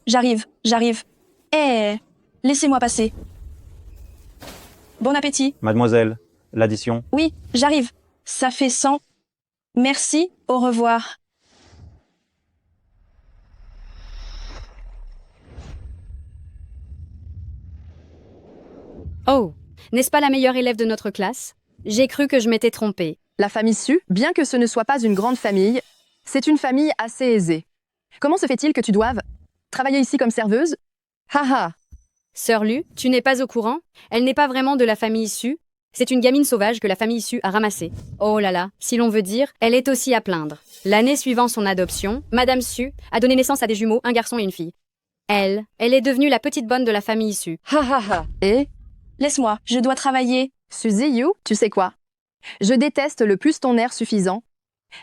j'arrive. Eh, laissez-moi passer. Bon appétit. Mademoiselle, l'addition. Oui, j'arrive. Ça fait 100. Merci, au revoir. Oh, n'est-ce pas la meilleure élève de notre classe? J'ai cru que je m'étais trompée. La famille Su, bien que ce ne soit pas une grande famille, c'est une famille assez aisée. Comment se fait-il que tu doives travailler ici comme serveuse? Haha. Sœur Lu, tu n'es pas au courant? Elle n'est pas vraiment de la famille Su. C'est une gamine sauvage que la famille Su a ramassée. Oh là là, si l'on veut dire, elle est aussi à plaindre. L'année suivant son adoption, Madame Su a donné naissance à des jumeaux, un garçon et une fille. Elle est devenue la petite bonne de la famille Su. Hahaha. Et Laisse-moi, je dois travailler. Suzy You, tu sais quoi? Je déteste le plus ton air suffisant.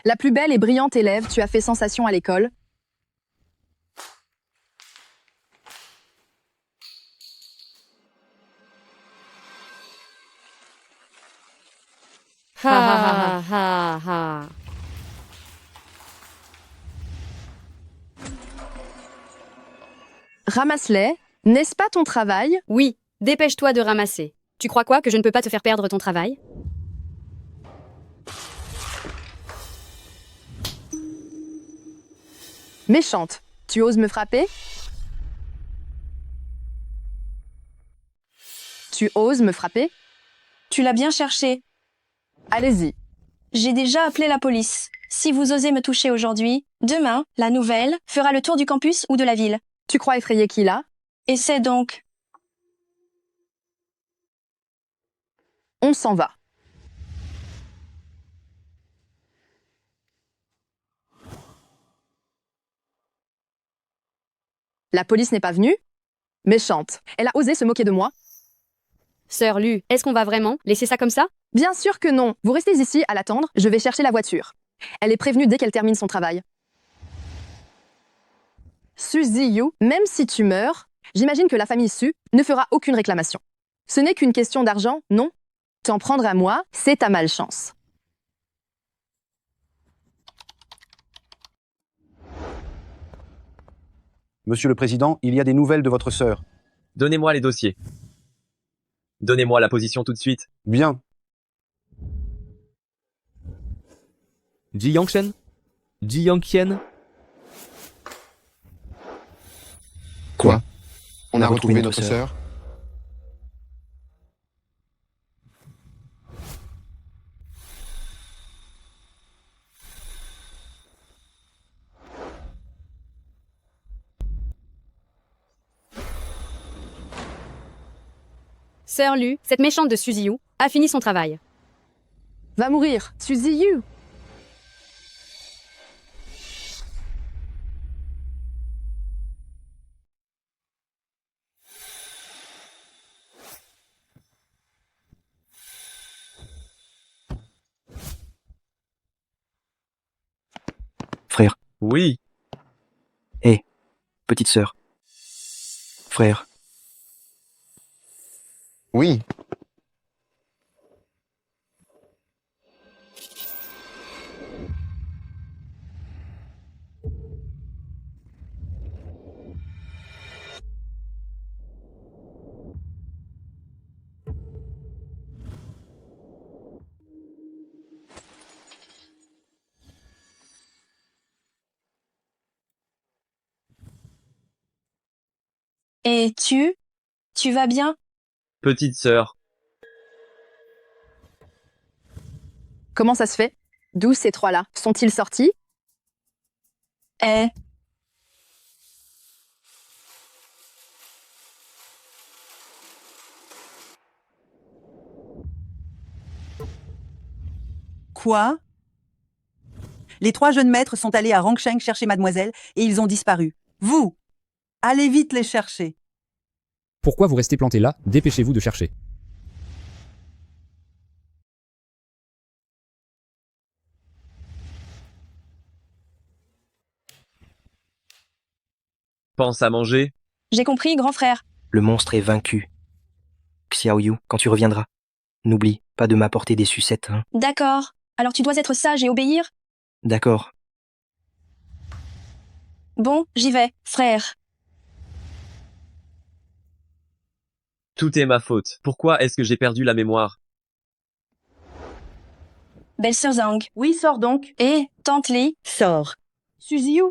La plus belle et brillante élève, tu as fait sensation à l'école. Ha ha ha ha ha. Ramasse-les, n'est-ce pas ton travail? Oui, dépêche-toi de ramasser. Tu crois quoi, que je ne peux pas te faire perdre ton travail? Méchante, tu oses me frapper? Tu oses me frapper? Tu l'as bien cherché. Allez-y. J'ai déjà appelé la police. Si vous osez me toucher aujourd'hui, demain, la nouvelle fera le tour du campus ou de la ville. Tu crois effrayer qui là? Essaie donc. On s'en va. La police n'est pas venue? Méchante. Elle a osé se moquer de moi? Sœur Lu, est-ce qu'on va vraiment laisser ça comme ça? Bien sûr que non. Vous restez ici à l'attendre, je vais chercher la voiture. Elle est prévenue dès qu'elle termine son travail. Suzy You, même si tu meurs, j'imagine que la famille Su ne fera aucune réclamation. Ce n'est qu'une question d'argent, non? T'en prendre à moi, c'est ta malchance. Monsieur le Président, il y a des nouvelles de votre sœur. Donnez-moi les dossiers. Donnez-moi la position tout de suite. Bien. Ji Yangshen? Ji Yangqian? Quoi? On a retrouvé notre sœur? Sœur Lu, cette méchante de Suzy You, a fini son travail. Va mourir, Suzy You. Frère. Oui. Hé, petite sœur. Frère. Oui. Et tu vas bien? Petite sœur. Comment ça se fait? D'où ces trois-là? Sont-ils sortis? Eh, Quoi? Les trois jeunes maîtres sont allés à Rangsheng chercher mademoiselle et ils ont disparu. Vous, allez vite les chercher. Pourquoi vous restez planté là? Dépêchez-vous de chercher. Pense à manger. j'ai compris, grand frère. Le monstre est vaincu. Xiaoyu, quand tu reviendras, n'oublie pas de m'apporter des sucettes, hein. D'accord. Alors tu dois être sage et obéir? D'accord. Bon, j'y vais, frère. Tout est ma faute. Pourquoi est-ce que j'ai perdu la mémoire? Belle-sœur Zhang. Oui, sors donc. Et tante Li. Sors. Suzy Yu.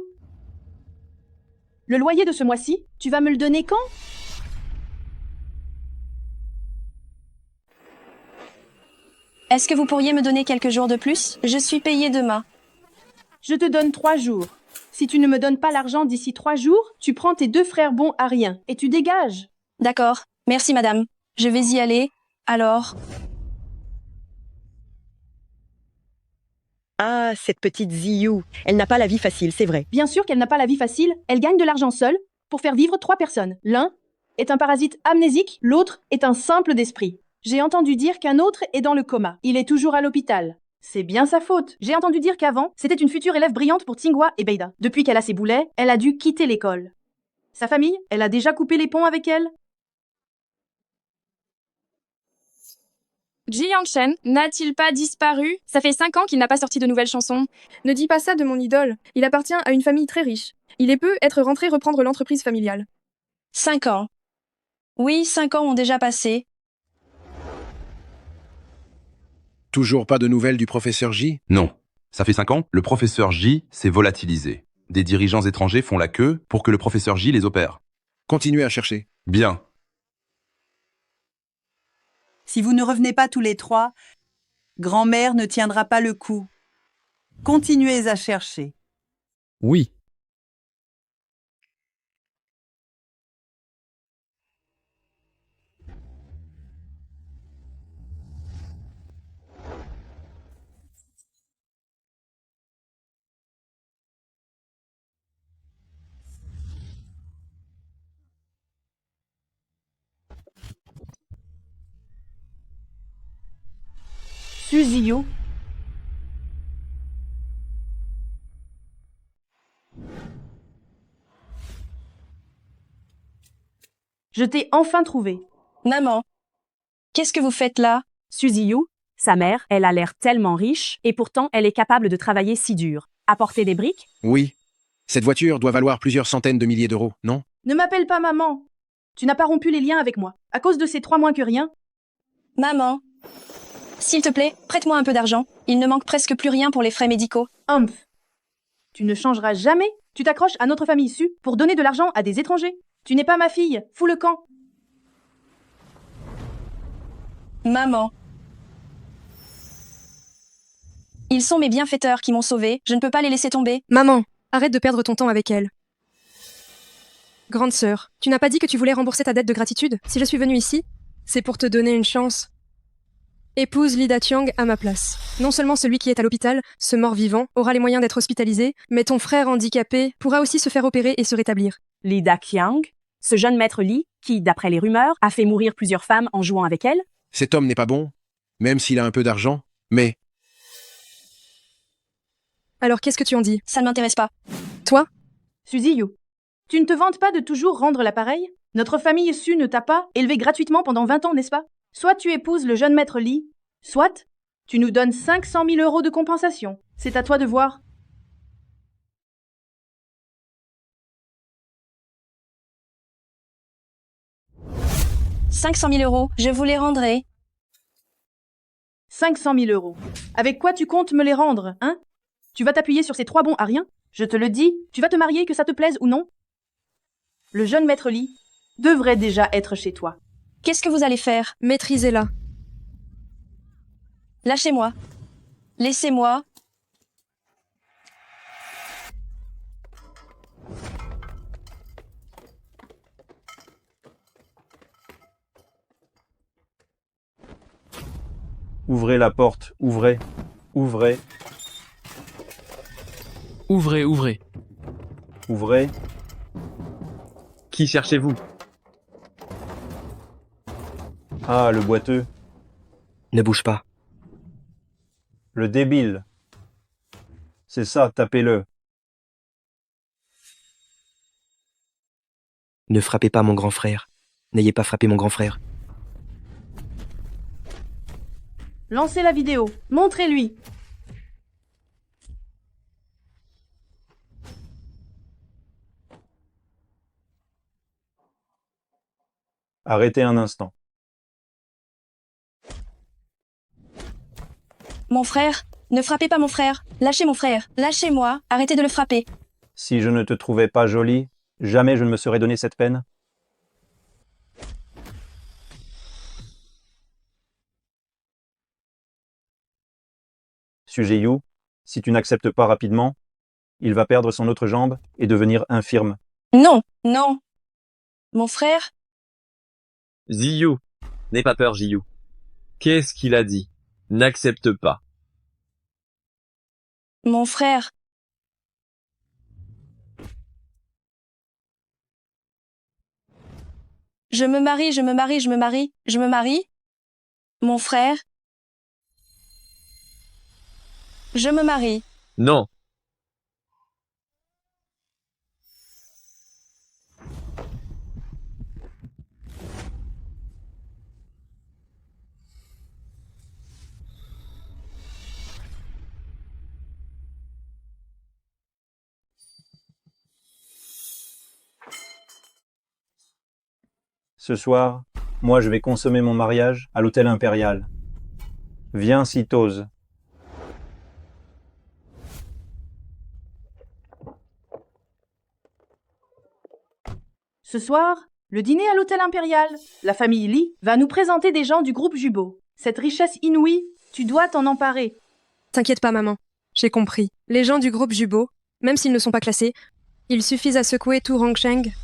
Le loyer de ce mois-ci, tu vas me le donner quand? Est-ce que vous pourriez me donner quelques jours de plus? Je suis payée demain. Je te donne 3 jours. Si tu ne me donnes pas l'argent d'ici 3 jours, tu prends tes 2 frères bons à rien et tu dégages. D'accord. Merci, madame. Je vais y aller. Alors, Ah, cette petite Ziyu. Elle n'a pas la vie facile, c'est vrai. Bien sûr qu'elle n'a pas la vie facile. Elle gagne de l'argent seule pour faire vivre 3 personnes. L'un est un parasite amnésique, l'autre est un simple d'esprit. J'ai entendu dire qu'un autre est dans le coma. Il est toujours à l'hôpital. C'est bien sa faute. J'ai entendu dire qu'avant, c'était une future élève brillante pour Tsinghua et Beida. Depuis qu'elle a ses boulets, elle a dû quitter l'école. Sa famille, elle a déjà coupé les ponts avec elle? Ji Yangshen n'a-t-il pas disparu? Ça fait 5 ans qu'il n'a pas sorti de nouvelles chansons. Ne dis pas ça de mon idole. Il appartient à une famille très riche. Il est peu être rentré reprendre l'entreprise familiale. 5 ans. Oui, 5 ans ont déjà passé. Toujours pas de nouvelles du professeur J? Non. Ça fait 5 ans, le professeur J s'est volatilisé. Des dirigeants étrangers font la queue pour que le professeur J les opère. Continuez à chercher. Bien. Si vous ne revenez pas tous les 3, grand-mère ne tiendra pas le coup. Continuez à chercher. Oui. Suzy Yu. Je t'ai enfin trouvé. Maman, qu'est-ce que vous faites là? Suzy Yu, sa mère, elle a l'air tellement riche, et pourtant elle est capable de travailler si dur. Apporter des briques? Oui. Cette voiture doit valoir plusieurs centaines de milliers d'euros, non? Ne m'appelle pas maman. Tu n'as pas rompu les liens avec moi. À cause de ces 3 moins que rien. Maman, s'il te plaît, prête-moi un peu d'argent. Il ne manque presque plus rien pour les frais médicaux. Humph. Tu ne changeras jamais. Tu t'accroches à notre famille issue pour donner de l'argent à des étrangers. Tu n'es pas ma fille. Fous le camp. Maman. Ils sont mes bienfaiteurs qui m'ont sauvée. Je ne peux pas les laisser tomber. Maman, arrête de perdre ton temps avec elle. Grande sœur, tu n'as pas dit que tu voulais rembourser ta dette de gratitude? Si je suis venue ici, c'est pour te donner une chance. Épouse Li Daqiang à ma place. Non seulement celui qui est à l'hôpital, ce mort-vivant, aura les moyens d'être hospitalisé, mais ton frère handicapé pourra aussi se faire opérer et se rétablir. Li Daqiang, ce jeune maître Li, qui, d'après les rumeurs, a fait mourir plusieurs femmes en jouant avec elle? Cet homme n'est pas bon, même s'il a un peu d'argent, mais... Alors qu'est-ce que tu en dis? Ça ne m'intéresse pas. Toi? Suzy Yu, tu ne te vantes pas de toujours rendre l'appareil? Notre famille issue ne t'a pas élevé gratuitement pendant 20 ans, n'est-ce pas? Soit tu épouses le jeune maître Li, soit tu nous donnes 500 000 euros de compensation. C'est à toi de voir. « 500 000 euros, je vous les rendrai. 500 000 euros. Avec quoi tu comptes me les rendre, hein? Tu vas t'appuyer sur ces 3 bons à rien? Je te le dis, tu vas te marier que ça te plaise ou non? Le jeune maître Li devrait déjà être chez toi. Qu'est-ce que vous allez faire? Maîtrisez-la. Lâchez-moi. Laissez-moi. Ouvrez la porte, ouvrez. Ouvrez, Ouvrez, ouvrez. ouvrez. Qui cherchez-vous? Ah, le boiteux. Ne bouge pas. Le débile. C'est ça, tapez-le. Ne frappez pas mon grand frère. N'ayez pas frappé mon grand frère. Lancez la vidéo. Montrez-lui. Arrêtez un instant. Mon frère, ne frappez pas mon frère. Lâchez mon frère. Lâchez-moi. Arrêtez de le frapper. Si je ne te trouvais pas jolie, jamais je ne me serais donné cette peine. Sujet You, si tu n'acceptes pas rapidement, il va perdre son autre jambe et devenir infirme. Non, non. Mon frère, Ziyu, n'aie pas peur, Jiyu. Qu'est-ce qu'il a dit? N'accepte pas. mon frère. Je me marie, je me marie, je me marie, je me marie. Mon frère. Je me marie. Non. Ce soir, moi je vais consommer mon mariage à l'hôtel impérial. Viens si t'oses. Ce soir, le dîner à l'hôtel impérial. La famille Lee va nous présenter des gens du groupe Jubo. Cette richesse inouïe, tu dois t'en emparer. T'inquiète pas, maman. J'ai compris. Les gens du groupe Jubo, même s'ils ne sont pas classés, ils suffisent à secouer tout Rongsheng.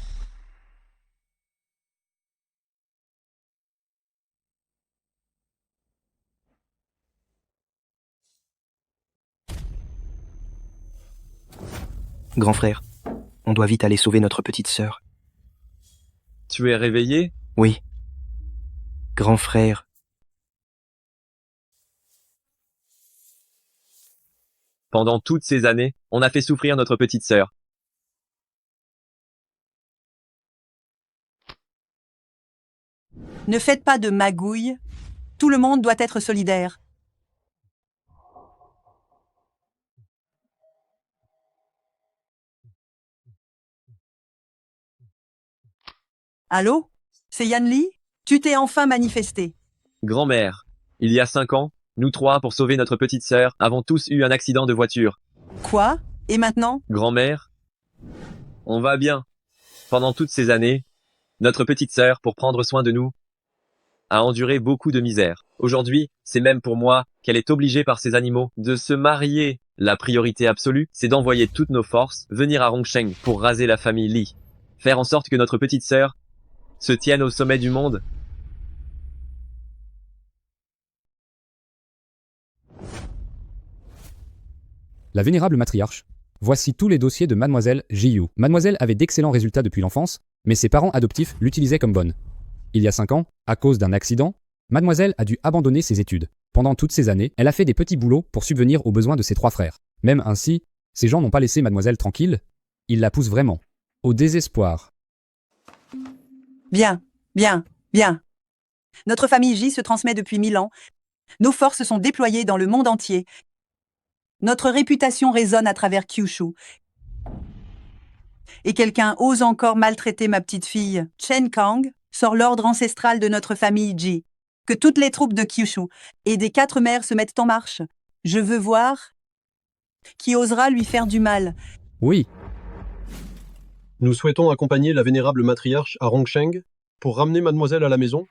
Grand frère, on doit vite aller sauver notre petite sœur. Tu es réveillé? Oui. Grand frère. Pendant toutes ces années, on a fait souffrir notre petite sœur. Ne faites pas de magouille. Tout le monde doit être solidaire. Allô? C'est Yan Li? Tu t'es enfin manifesté. Grand-mère, il y a 5 ans, nous trois, pour sauver notre petite sœur, avons tous eu un accident de voiture. Quoi? Et maintenant? Grand-mère, on va bien. Pendant toutes ces années, notre petite sœur, pour prendre soin de nous, a enduré beaucoup de misère. Aujourd'hui, c'est même pour moi qu'elle est obligée par ces animaux de se marier. La priorité absolue, c'est d'envoyer toutes nos forces venir à Rongsheng pour raser la famille Li. Faire en sorte que notre petite sœur se tienne au sommet du monde. La vénérable matriarche. Voici tous les dossiers de Mademoiselle Jiyu. Mademoiselle avait d'excellents résultats depuis l'enfance, mais ses parents adoptifs l'utilisaient comme bonne. Il y a 5 ans, à cause d'un accident, Mademoiselle a dû abandonner ses études. Pendant toutes ces années, elle a fait des petits boulots pour subvenir aux besoins de ses 3 frères. Même ainsi, ces gens n'ont pas laissé Mademoiselle tranquille, ils la poussent vraiment. Au désespoir. Bien, bien, bien. Notre famille J se transmet depuis 1000 ans. Nos forces sont déployées dans le monde entier. Notre réputation résonne à travers Kyushu. Et quelqu'un ose encore maltraiter ma petite fille. Chen Kang sort l'ordre ancestral de notre famille Ji. Que toutes les troupes de Kyushu et des 4 mers se mettent en marche. Je veux voir qui osera lui faire du mal. Oui. Nous souhaitons accompagner la vénérable matriarche à Rongsheng pour ramener mademoiselle à la maison.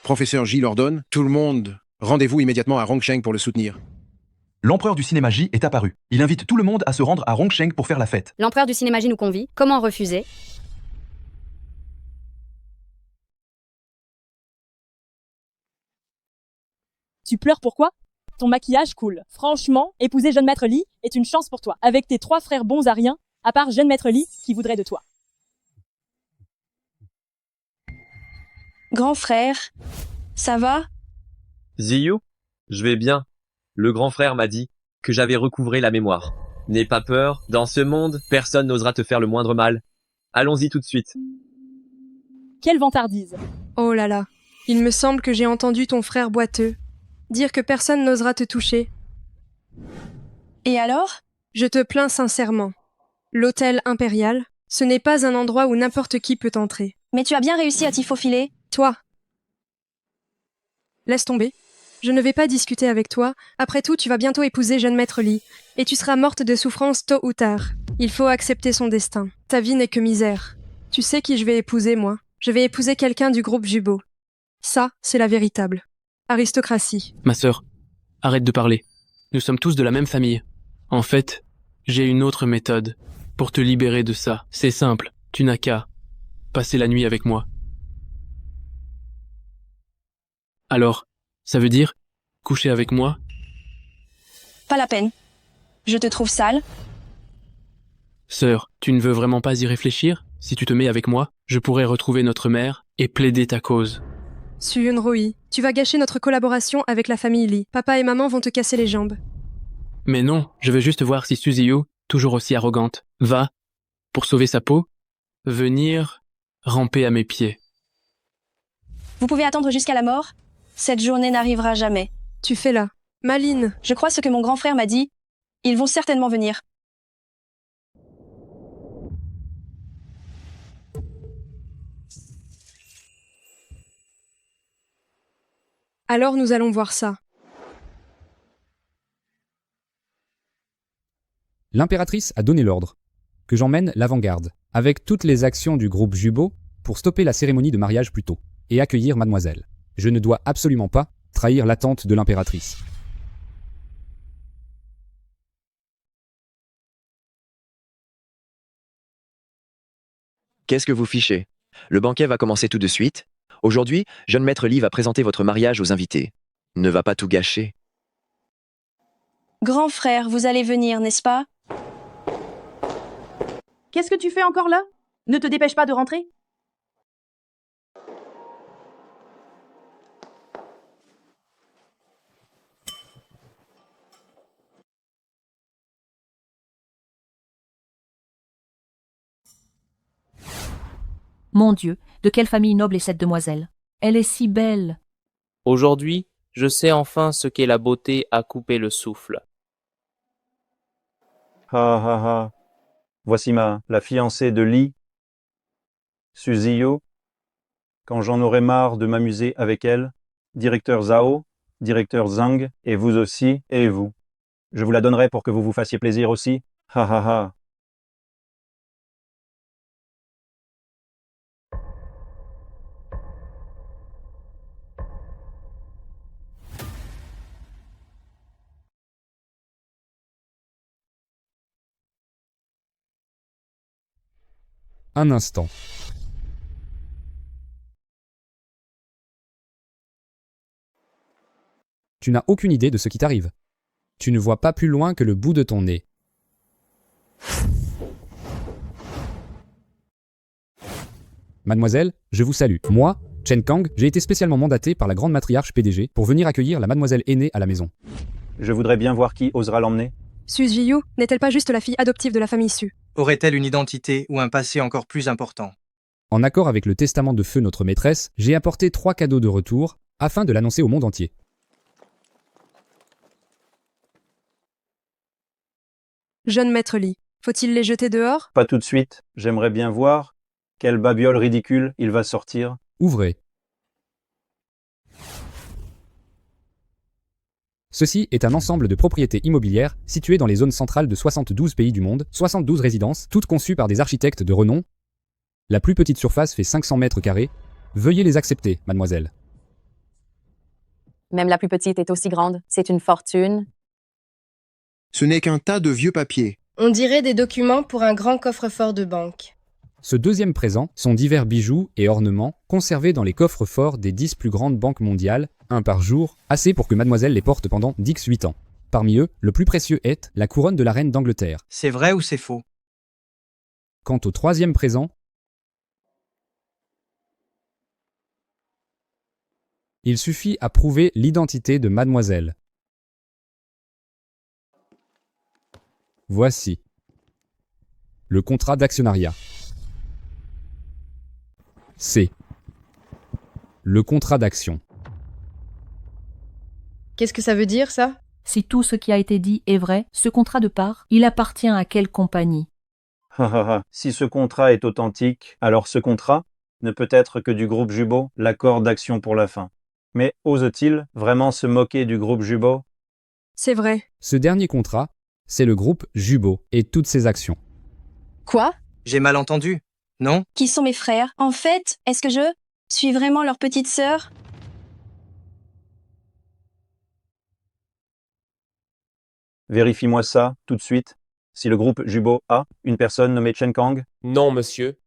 Professeur J l'ordonne, tout le monde, rendez-vous immédiatement à Rongsheng pour le soutenir. L'empereur du cinéma J est apparu. Il invite tout le monde à se rendre à Rongsheng pour faire la fête. L'empereur du cinéma J nous convie. Comment refuser? Tu pleures pourquoi? Ton maquillage coule. Franchement, épouser jeune maître Li est une chance pour toi. Avec tes 3 frères bons à rien, à part jeune maître Li qui voudrait de toi. Grand frère, ça va? Ziyu, je vais bien. Le grand frère m'a dit que j'avais recouvré la mémoire. N'aie pas peur, dans ce monde, personne n'osera te faire le moindre mal. Allons-y tout de suite. Quelle vantardise! Oh là là, il me semble que j'ai entendu ton frère boiteux dire que personne n'osera te toucher. Et alors? Je te plains sincèrement. L'hôtel impérial, ce n'est pas un endroit où n'importe qui peut entrer. Mais tu as bien réussi à t'y faufiler. Toi. Laisse tomber. Je ne vais pas discuter avec toi. Après tout, tu vas bientôt épouser jeune maître Lee. Et tu seras morte de souffrance tôt ou tard. Il faut accepter son destin. Ta vie n'est que misère. Tu sais qui je vais épouser, moi? Je vais épouser quelqu'un du groupe Jubo. Ça, c'est la véritable aristocratie. Ma sœur, arrête de parler. Nous sommes tous de la même famille. En fait, j'ai une autre méthode pour te libérer de ça. C'est simple, tu n'as qu'à passer la nuit avec moi. Alors, ça veut dire coucher avec moi? Pas la peine. Je te trouve sale. Sœur, tu ne veux vraiment pas y réfléchir? Si tu te mets avec moi, je pourrais retrouver notre mère et plaider ta cause. Suyun Roi, tu vas gâcher notre collaboration avec la famille Lee. Papa et maman vont te casser les jambes. Mais non, je veux juste voir si Suzy-Yu, toujours aussi arrogante, va, pour sauver sa peau, venir ramper à mes pieds. Vous pouvez attendre jusqu'à la mort? Cette journée n'arrivera jamais. Tu fais là. Maline. Je crois ce que mon grand frère m'a dit. Ils vont certainement venir. Alors nous allons voir ça. L'impératrice a donné l'ordre que j'emmène l'avant-garde, avec toutes les actions du groupe Jubo, pour stopper la cérémonie de mariage plus tôt, et accueillir mademoiselle. Je ne dois absolument pas trahir l'attente de l'impératrice. Qu'est-ce que vous fichez? Le banquet va commencer tout de suite. Aujourd'hui, jeune maître Lee va présenter votre mariage aux invités. Ne va pas tout gâcher. Grand frère, vous allez venir, n'est-ce pas? Qu'est-ce que tu fais encore là? Ne te dépêche pas de rentrer? Mon Dieu, de quelle famille noble est cette demoiselle? Elle est si belle. Aujourd'hui, je sais enfin ce qu'est la beauté à couper le souffle. Ha ha ha. Voici la fiancée de Lee, Suzy-Yu. Quand j'en aurai marre de m'amuser avec elle, directeur Zhao, directeur Zhang, et vous aussi, et vous. Je vous la donnerai pour que vous vous fassiez plaisir aussi. Ha ha ha. Un instant. Tu n'as aucune idée de ce qui t'arrive. Tu ne vois pas plus loin que le bout de ton nez. Mademoiselle, je vous salue. Moi, Chen Kang, j'ai été spécialement mandaté par la grande matriarche PDG pour venir accueillir la mademoiselle aînée à la maison. Je voudrais bien voir qui osera l'emmener. Suzy-Yu n'est-elle pas juste la fille adoptive de la famille Su? Aurait-elle une identité ou un passé encore plus important? En accord avec le testament de feu notre maîtresse, j'ai apporté 3 cadeaux de retour afin de l'annoncer au monde entier. Jeune maître Lee, faut-il les jeter dehors? Pas tout de suite. J'aimerais bien voir quelle babiole ridicule il va sortir. Ouvrez. Ceci est un ensemble de propriétés immobilières situées dans les zones centrales de 72 pays du monde, 72 résidences, toutes conçues par des architectes de renom. La plus petite surface fait 500 mètres carrés. Veuillez les accepter, mademoiselle. Même la plus petite est aussi grande. C'est une fortune. Ce n'est qu'un tas de vieux papiers. On dirait des documents pour un grand coffre-fort de banque. Ce deuxième présent sont divers bijoux et ornements conservés dans les coffres forts des 10 plus grandes banques mondiales, un par jour, assez pour que mademoiselle les porte pendant 8 ans. Parmi eux, le plus précieux est la couronne de la reine d'Angleterre. C'est vrai ou c'est faux? Quant au troisième présent, il suffit à prouver l'identité de mademoiselle. Voici le contrat d'actionnariat. C'est le contrat d'action. Qu'est-ce que ça veut dire, ça? Si tout ce qui a été dit est vrai, ce contrat de part, il appartient à quelle compagnie? Si ce contrat est authentique, alors ce contrat ne peut être que du groupe Jubo, l'accord d'action pour la fin. Mais ose-t-il vraiment se moquer du groupe Jubo? C'est vrai. Ce dernier contrat, c'est le groupe Jubo et toutes ses actions. Quoi? J'ai mal entendu, non? Qui sont mes frères? En fait, est-ce que je suis vraiment leur petite sœur? Vérifie-moi ça tout de suite. Si le groupe Jubo a une personne nommée Chen Kang? Non, monsieur.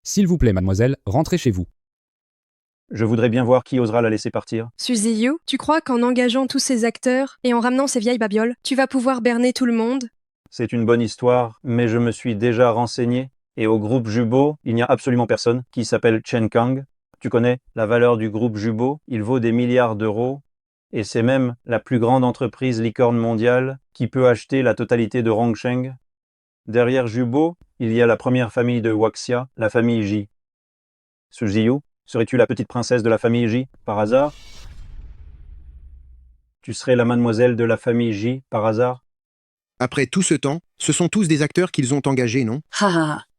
S'il vous plaît, mademoiselle, rentrez chez vous. Je voudrais bien voir qui osera la laisser partir. Suzy Yu, tu crois qu'en engageant tous ces acteurs et en ramenant ces vieilles babioles, tu vas pouvoir berner tout le monde? C'est une bonne histoire, mais je me suis déjà renseigné. Et au groupe Jubo, il n'y a absolument personne qui s'appelle Chen Kang. Tu connais la valeur du groupe Jubo? Il vaut des milliards d'euros. Et c'est même la plus grande entreprise licorne mondiale qui peut acheter la totalité de Rongsheng. Derrière Jubo, il y a la première famille de Waxia, la famille Ji. Suzy Yu, serais-tu la petite princesse de la famille Ji, par hasard? Tu serais la mademoiselle de la famille Ji, par hasard? Après tout ce temps, ce sont tous des acteurs qu'ils ont engagés, non?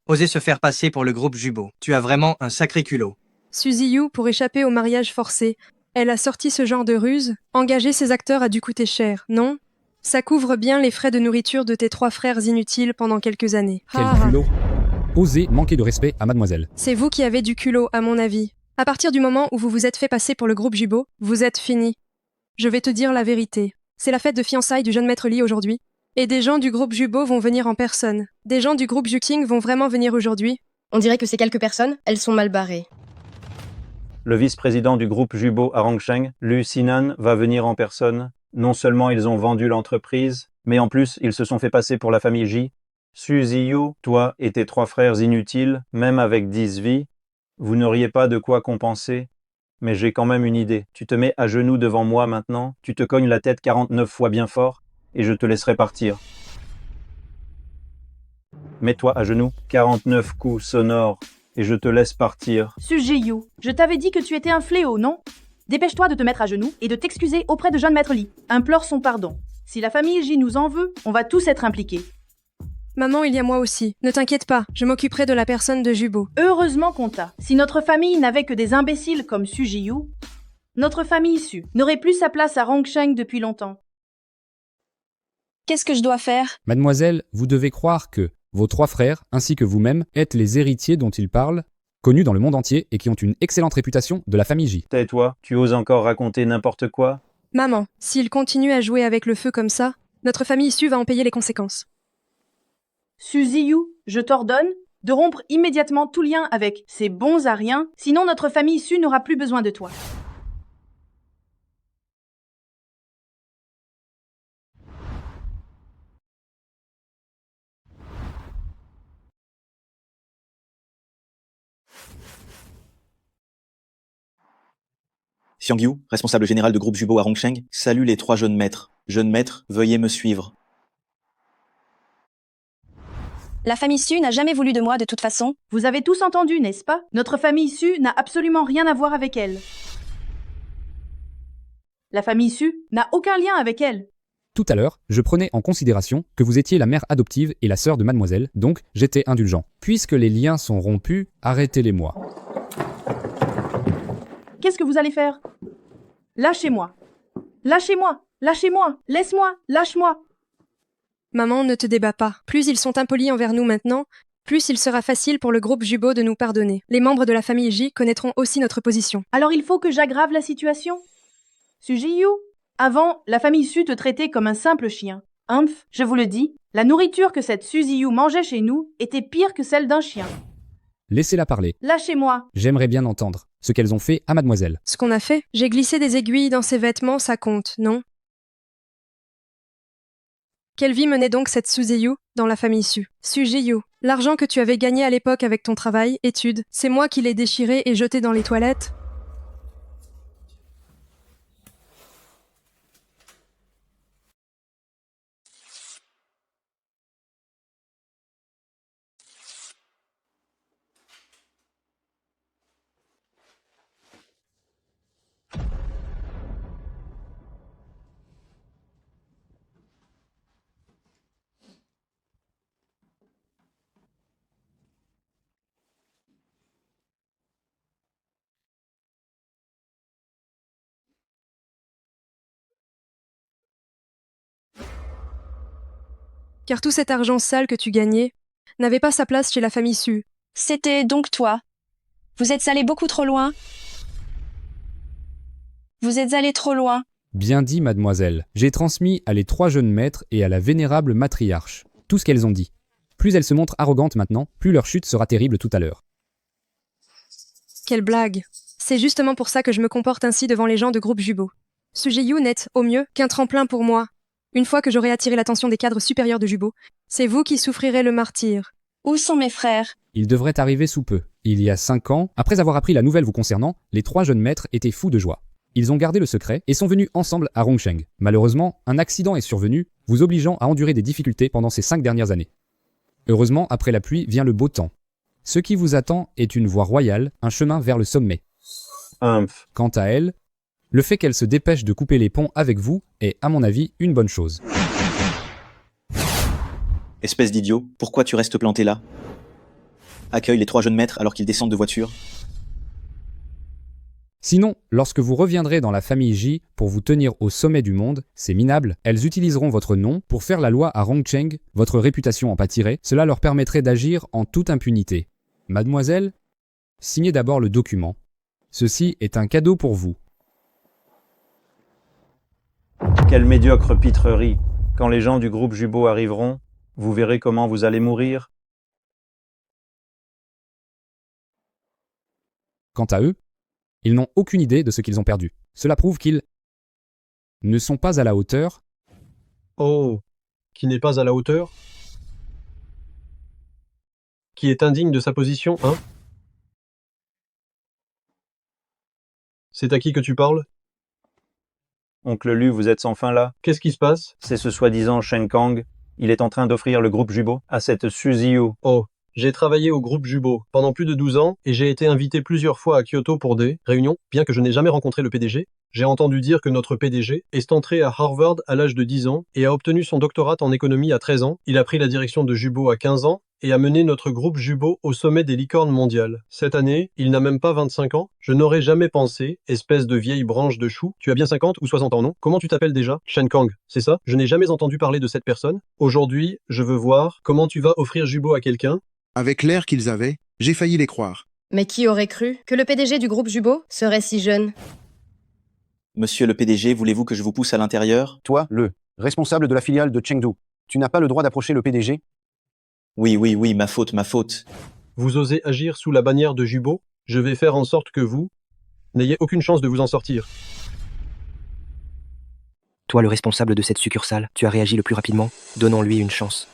Oser se faire passer pour le groupe Jubo. Tu as vraiment un sacré culot. Suzy Yu, pour échapper au mariage forcé, elle a sorti ce genre de ruse. Engager ces acteurs a dû coûter cher, non? Ça couvre bien les frais de nourriture de tes 3 frères inutiles pendant quelques années. Quel culot! Osez manquer de respect à mademoiselle. C'est vous qui avez du culot, à mon avis. À partir du moment où vous vous êtes fait passer pour le groupe Jubo, vous êtes fini. Je vais te dire la vérité. C'est la fête de fiançailles du jeune maître Lee aujourd'hui. Et des gens du groupe Jubo vont venir en personne. Des gens du groupe Juking vont vraiment venir aujourd'hui. On dirait que ces quelques personnes, elles sont mal barrées. Le vice-président du groupe Jubo à Rongsheng, Lu Sinan, va venir en personne. Non seulement ils ont vendu l'entreprise, mais en plus ils se sont fait passer pour la famille Ji. Suzy Yu, toi et tes 3 frères inutiles, même avec 10 vies, vous n'auriez pas de quoi compenser. Mais j'ai quand même une idée. Tu te mets à genoux devant moi maintenant, tu te cognes la tête 49 fois bien fort, et je te laisserai partir. Mets-toi à genoux, 49 coups sonores, et je te laisse partir. Suzy Yu, je t'avais dit que tu étais un fléau, non? Dépêche-toi de te mettre à genoux et de t'excuser auprès de jeune maître Lee. Implore son pardon. Si la famille J nous en veut, on va tous être impliqués. Maman, il y a moi aussi. Ne t'inquiète pas, je m'occuperai de la personne de Jubo. Heureusement qu'on t'a. Si notre famille n'avait que des imbéciles comme Suzy Yu, notre famille issue n'aurait plus sa place à Rongsheng depuis longtemps. Qu'est-ce que je dois faire? Mademoiselle, vous devez croire que vos 3 frères, ainsi que vous-même, êtes les héritiers dont ils parlent, connus dans le monde entier et qui ont une excellente réputation de la famille J. Tais-toi, tu oses encore raconter n'importe quoi? Maman, s'il continue à jouer avec le feu comme ça, notre famille issue va en payer les conséquences. Suzy Yu, je t'ordonne de rompre immédiatement tout lien avec ces bons à rien, sinon notre famille issue n'aura plus besoin de toi. Xiang Yu, responsable général de groupe Jubo à Rongsheng, salue les 3 jeunes maîtres. Jeunes maîtres, veuillez me suivre. La famille Su n'a jamais voulu de moi de toute façon. Vous avez tous entendu, n'est-ce pas? Notre famille issue n'a absolument rien à voir avec elle. La famille issue n'a aucun lien avec elle. Tout à l'heure, je prenais en considération que vous étiez la mère adoptive et la sœur de mademoiselle, donc j'étais indulgent. Puisque les liens sont rompus, arrêtez-les-moi. Qu'est-ce que vous allez faire? Lâchez-moi. Lâchez-moi. Lâchez-moi. Laisse-moi. Lâche-moi. Maman, ne te débats pas. Plus ils sont impolis envers nous maintenant, plus il sera facile pour le groupe Jubo de nous pardonner. Les membres de la famille J connaîtront aussi notre position. Alors il faut que j'aggrave la situation? Suzy Yu, avant, la famille Su te traitait comme un simple chien. Humph, je vous le dis, la nourriture que cette Suzy Yu mangeait chez nous était pire que celle d'un chien. Laissez-la parler. Lâchez-moi. J'aimerais bien entendre ce qu'elles ont fait à mademoiselle. Ce qu'on a fait? J'ai glissé des aiguilles dans ses vêtements, ça compte, non? Quelle vie menait donc cette Suzy Yu dans la famille Su? Suzy Yu, l'argent que tu avais gagné à l'époque avec ton travail, études, c'est moi qui l'ai déchiré et jeté dans les toilettes? car tout cet argent sale que tu gagnais n'avait pas sa place chez la famille Su. C'était donc toi. Vous êtes allé beaucoup trop loin. Vous êtes allé trop loin. Bien dit, mademoiselle. J'ai transmis à les 3 jeunes maîtres et à la vénérable matriarche tout ce qu'elles ont dit. Plus elles se montrent arrogantes maintenant, plus leur chute sera terrible tout à l'heure. Quelle blague. C'est justement pour ça que je me comporte ainsi devant les gens de groupe Jubo. Sujiyu n'est, au mieux, qu'un tremplin pour moi. Une fois que j'aurai attiré l'attention des cadres supérieurs de Jubo, c'est vous qui souffrirez le martyre. Où sont mes frères? Ils devraient arriver sous peu. Il y a 5 ans, après avoir appris la nouvelle vous concernant, les 3 jeunes maîtres étaient fous de joie. Ils ont gardé le secret et sont venus ensemble à Rongsheng. Malheureusement, un accident est survenu, vous obligeant à endurer des difficultés pendant ces 5 dernières années. Heureusement, après la pluie vient le beau temps. Ce qui vous attend est une voie royale, un chemin vers le sommet. Quant à elle, le fait qu'elle se dépêche de couper les ponts avec vous est, à mon avis, une bonne chose. Espèce d'idiot, pourquoi tu restes planté là? Accueille les 3 jeunes maîtres alors qu'ils descendent de voiture. Sinon, lorsque vous reviendrez dans la famille J pour vous tenir au sommet du monde, c'est minable, elles utiliseront votre nom pour faire la loi à Rongsheng, votre réputation en pâtirait, cela leur permettrait d'agir en toute impunité. Mademoiselle, signez d'abord le document. Ceci est un cadeau pour vous. Quelle médiocre pitrerie. Quand les gens du groupe Jubo arriveront, vous verrez comment vous allez mourir. Quant à eux, ils n'ont aucune idée de ce qu'ils ont perdu. Cela prouve qu'ils ne sont pas à la hauteur. Oh, qui n'est pas à la hauteur? Qui est indigne de sa position, hein? C'est à qui que tu parles? Oncle Lu, vous êtes sans fin là? Qu'est-ce qui se passe? C'est ce soi-disant Shen Kang. Il est en train d'offrir le groupe Jubo à cette Suziyu. Oh, j'ai travaillé au groupe Jubo pendant plus de 12 ans et j'ai été invité plusieurs fois à Kyoto pour des réunions, bien que je n'ai jamais rencontré le PDG. J'ai entendu dire que notre PDG est entré à Harvard à l'âge de 10 ans et a obtenu son doctorat en économie à 13 ans. Il a pris la direction de Jubo à 15 ans et a mené notre groupe Jubo au sommet des licornes mondiales. Cette année, il n'a même pas 25 ans. Je n'aurais jamais pensé, espèce de vieille branche de chou. Tu as bien 50 ou 60 ans, non? Comment tu t'appelles déjà? Shen Kang, c'est ça? Je n'ai jamais entendu parler de cette personne. Aujourd'hui, je veux voir comment tu vas offrir Jubo à quelqu'un. Avec l'air qu'ils avaient, j'ai failli les croire. Mais qui aurait cru que le PDG du groupe Jubo serait si jeune? Monsieur le PDG, voulez-vous que je vous pousse à l'intérieur? Toi, le responsable de la filiale de Chengdu, tu n'as pas le droit d'approcher le PDG? Oui, ma faute. Vous osez agir sous la bannière de Jubo? Je vais faire en sorte que vous n'ayez aucune chance de vous en sortir. Toi, le responsable de cette succursale, tu as réagi le plus rapidement. Donnons-lui une chance.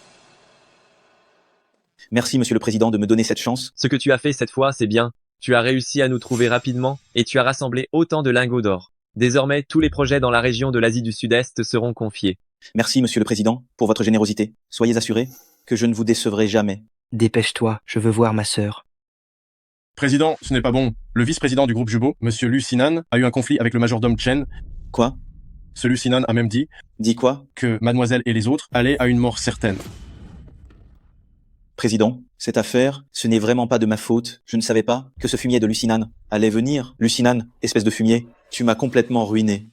Merci, monsieur le président, de me donner cette chance. Ce que tu as fait cette fois, c'est bien. Tu as réussi à nous trouver rapidement et tu as rassemblé autant de lingots d'or. Désormais, tous les projets dans la région de l'Asie du Sud-Est seront confiés. Merci, monsieur le président, pour votre générosité. Soyez assuré que je ne vous décevrai jamais. Dépêche-toi, je veux voir ma sœur. Président, ce n'est pas bon. Le vice-président du groupe Jubo, monsieur Lu Sinan, a eu un conflit avec le majordome Chen. Quoi? Ce Lu Sinan a même dit... Dit quoi? Que mademoiselle et les autres allaient à une mort certaine. Président, cette affaire, ce n'est vraiment pas de ma faute. Je ne savais pas que ce fumier de Lucinan allait venir. Lucinan, espèce de fumier, tu m'as complètement ruiné.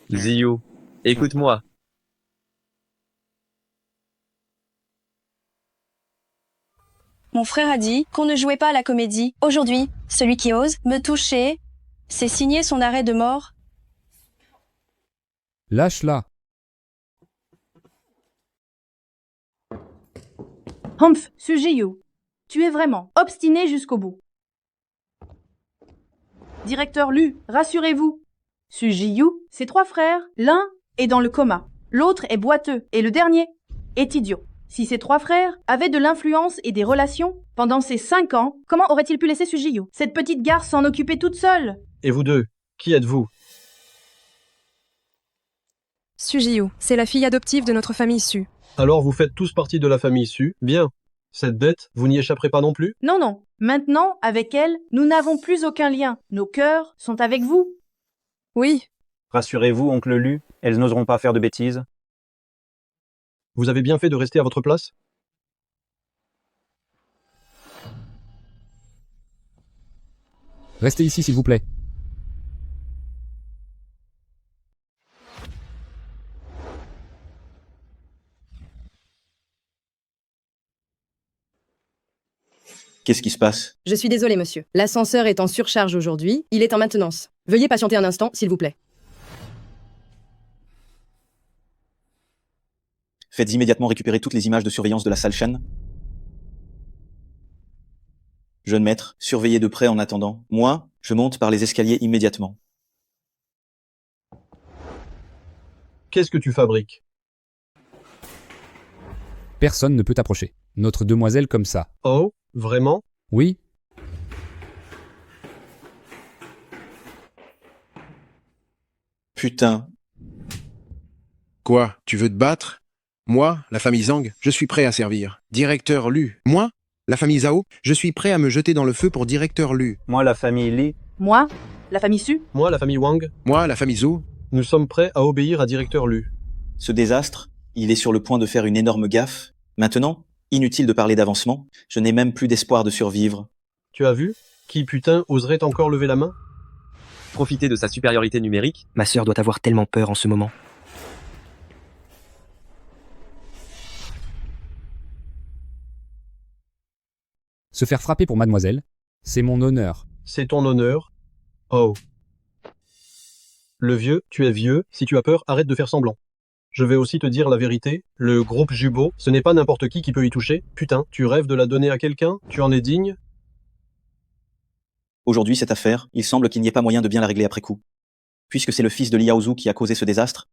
Ziyu, écoute-moi. Mon frère a dit qu'on ne jouait pas à la comédie. Aujourd'hui, celui qui ose me toucher, c'est signer son arrêt de mort. Lâche-la. Humph, Sujiyu, tu es vraiment obstiné jusqu'au bout. Directeur Lu, rassurez-vous. Sujiyu, ses 3 frères, l'un est dans le coma, l'autre est boiteux et le dernier est idiot. Si ces 3 frères avaient de l'influence et des relations pendant ces 5 ans, comment auraient-ils pu laisser Sujiyu, cette petite garce, s'en occuper toute seule? Et vous deux, qui êtes-vous? Sujiyu, c'est la fille adoptive de notre famille Su. Alors vous faites tous partie de la famille Su? Bien. Cette dette, vous n'y échapperez pas non plus? Non. Maintenant, avec elle, nous n'avons plus aucun lien. Nos cœurs sont avec vous. Oui. Rassurez-vous, oncle Lu, elles n'oseront pas faire de bêtises. Vous avez bien fait de rester à votre place? Restez ici, s'il vous plaît. Qu'est-ce qui se passe? Je suis désolé, monsieur. L'ascenseur est en surcharge aujourd'hui. Il est en maintenance. Veuillez patienter un instant, s'il vous plaît. Faites immédiatement récupérer toutes les images de surveillance de la salle Shan. Jeune maître, surveillez de près en attendant. Moi, je monte par les escaliers immédiatement. Qu'est-ce que tu fabriques? Personne ne peut approcher. Notre demoiselle comme ça. Oh, vraiment? Oui. Putain. Quoi? Tu veux te battre? Moi, la famille Zhang, je suis prêt à servir. Directeur Lu. Moi, la famille Zhao, je suis prêt à me jeter dans le feu pour directeur Lu. Moi, la famille Li. Moi, la famille Su. Moi, la famille Wang. Moi, la famille Zhou. Nous sommes prêts à obéir à directeur Lu. Ce désastre, il est sur le point de faire une énorme gaffe. Maintenant, inutile de parler d'avancement, je n'ai même plus d'espoir de survivre. Tu as vu? Qui putain oserait encore lever la main? Profiter de sa supériorité numérique. Ma sœur doit avoir tellement peur en ce moment. Se faire frapper pour mademoiselle, c'est mon honneur. C'est ton honneur. Oh. Le vieux, tu es vieux, si tu as peur, arrête de faire semblant. Je vais aussi te dire la vérité, le groupe Jubo, ce n'est pas n'importe qui peut y toucher. Putain, tu rêves de la donner à quelqu'un? Tu en es digne? Aujourd'hui, cette affaire, il semble qu'il n'y ait pas moyen de bien la régler après coup. Puisque c'est le fils de Liao Zhu qui a causé ce désastre,